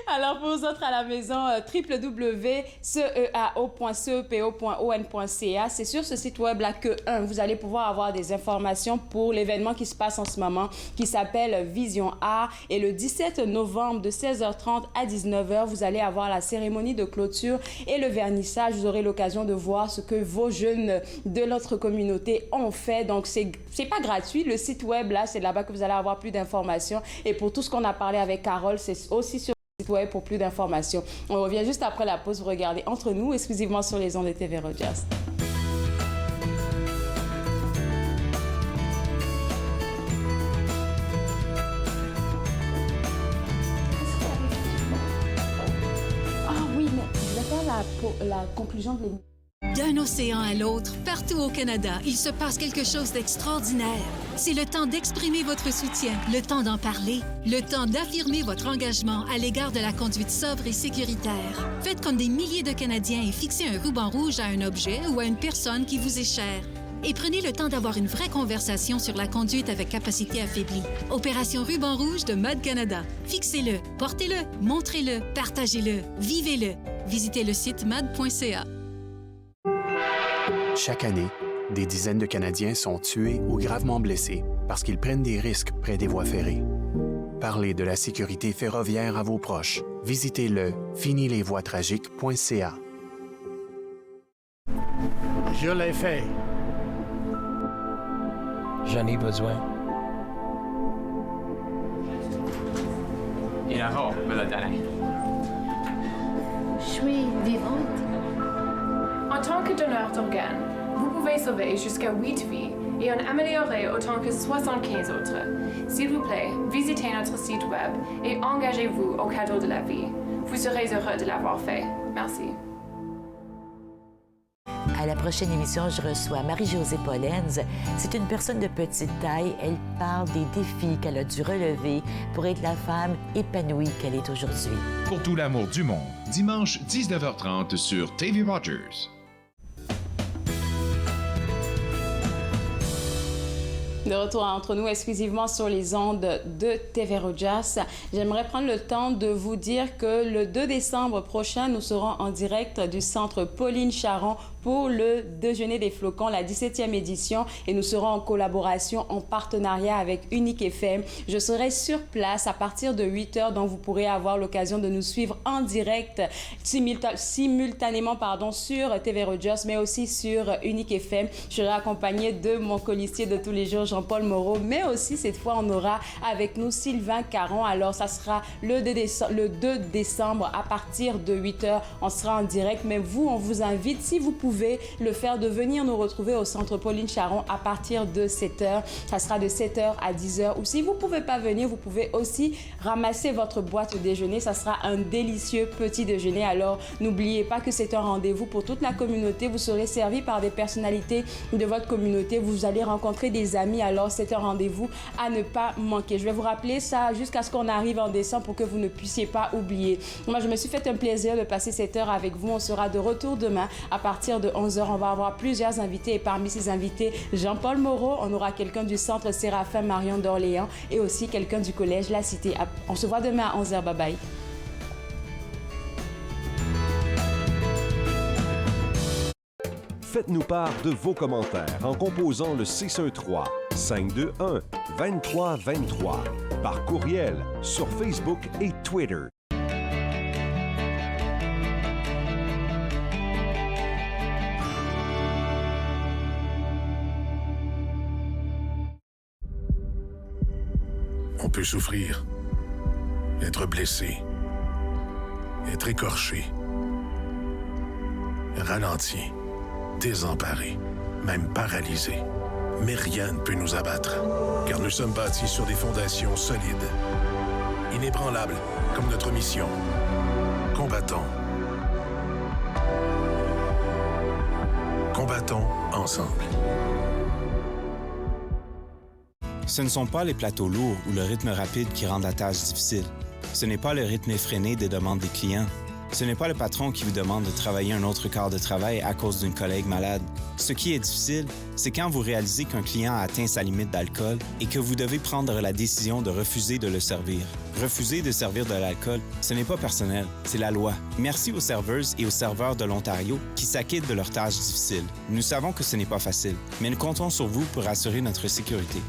Alors, pour vous autres à la maison, www.ceao.cepo.on.ca. C'est sur ce site web-là que, vous allez pouvoir avoir des informations pour l'événement qui se passe en ce moment, qui s'appelle Vision Art. Et le 17 novembre, de 16h30 à 19h, vous allez avoir la cérémonie de clôture et le vernissage. Vous aurez l'occasion de voir ce que vos jeunes de notre communauté ont fait. Donc, c'est pas gratuit. Le site web, là, c'est là-bas que vous allez avoir plus d'informations. Et pour tout ce qu'on a parlé avec Carole, c'est aussi sur ouais, pour plus d'informations. On revient juste après la pause. Vous regardez Entre nous, exclusivement sur les ondes de TV Rogers. Ah oui, mais je vais faire la conclusion de l'émission. D'un océan à l'autre, partout au Canada, il se passe quelque chose d'extraordinaire. C'est le temps d'exprimer votre soutien, le temps d'en parler, le temps d'affirmer votre engagement à l'égard de la conduite sobre et sécuritaire. Faites comme des milliers de Canadiens et fixez un ruban rouge à un objet ou à une personne qui vous est chère. Et prenez le temps d'avoir une vraie conversation sur la conduite avec capacité affaiblie. Opération Ruban Rouge de Mode Canada. Fixez-le, portez-le, montrez-le, partagez-le, vivez-le. Visitez le site mad.ca. Chaque année, des dizaines de Canadiens sont tués ou gravement blessés parce qu'ils prennent des risques près des voies ferrées. Parlez de la sécurité ferroviaire à vos proches. Visitez le finilesvoiestragiques.ca. Je l'ai fait. J'en ai besoin. Inaho, me l'a donné. Je suis vivante. En tant que donneur d'organes, vous pouvez sauver jusqu'à 8 vies et en améliorer autant que 75 autres. S'il vous plaît, visitez notre site web et engagez-vous au cadeau de la vie. Vous serez heureux de l'avoir fait. Merci. À la prochaine émission, je reçois Marie-Josée Pollens. C'est une personne de petite taille. Elle parle des défis qu'elle a dû relever pour être la femme épanouie qu'elle est aujourd'hui. Pour tout l'amour du monde, dimanche 19h30 sur TV Rogers. De retour Entre nous, exclusivement sur les ondes de TV Rogers. J'aimerais prendre le temps de vous dire que le 2 décembre prochain, nous serons en direct du centre Pauline Charon pour le Déjeuner des Flocons, la 17e édition, et nous serons en collaboration, en partenariat avec Unique FM. Je serai sur place à partir de 8h, donc vous pourrez avoir l'occasion de nous suivre en direct, simultanément sur TV Rogers, mais aussi sur Unique FM. Je serai accompagnée de mon colistier de tous les jours, Jean-Paul Moreau, mais aussi cette fois, on aura avec nous Sylvain Caron. Alors, ça sera le 2 décembre à partir de 8h. On sera en direct, mais vous, on vous invite, si vous pouvez le faire, de venir nous retrouver au centre Pauline Charon à partir de 7h. Ça sera de 7h à 10h. Ou si vous ne pouvez pas venir, vous pouvez aussi ramasser votre boîte déjeuner. Ça sera un délicieux petit déjeuner. Alors, n'oubliez pas que c'est un rendez-vous pour toute la communauté. Vous serez servi par des personnalités de votre communauté. Vous allez rencontrer des amis. Alors, c'est un rendez-vous à ne pas manquer. Je vais vous rappeler ça jusqu'à ce qu'on arrive en décembre pour que vous ne puissiez pas oublier. Moi, je me suis fait un plaisir de passer cette heure avec vous. On sera de retour demain à partir de 11h, on va avoir plusieurs invités et parmi ces invités, Jean-Paul Moreau, on aura quelqu'un du Centre Séraphin Marion d'Orléans et aussi quelqu'un du Collège La Cité. On se voit demain à 11h. Bye bye. Faites-nous part de vos commentaires en composant le 613-521-2323 par courriel sur Facebook et Twitter. On peut souffrir, être blessé, être écorché, ralenti, désemparé, même paralysé. Mais rien ne peut nous abattre, car nous sommes bâtis sur des fondations solides, inébranlables comme notre mission. Combattons. Combattons ensemble. Ce ne sont pas les plateaux lourds ou le rythme rapide qui rendent la tâche difficile. Ce n'est pas le rythme effréné des demandes des clients. Ce n'est pas le patron qui vous demande de travailler un autre quart de travail à cause d'une collègue malade. Ce qui est difficile, c'est quand vous réalisez qu'un client a atteint sa limite d'alcool et que vous devez prendre la décision de refuser de le servir. Refuser de servir de l'alcool, ce n'est pas personnel, c'est la loi. Merci aux serveuses et aux serveurs de l'Ontario qui s'acquittent de leurs tâches difficiles. Nous savons que ce n'est pas facile, mais nous comptons sur vous pour assurer notre sécurité.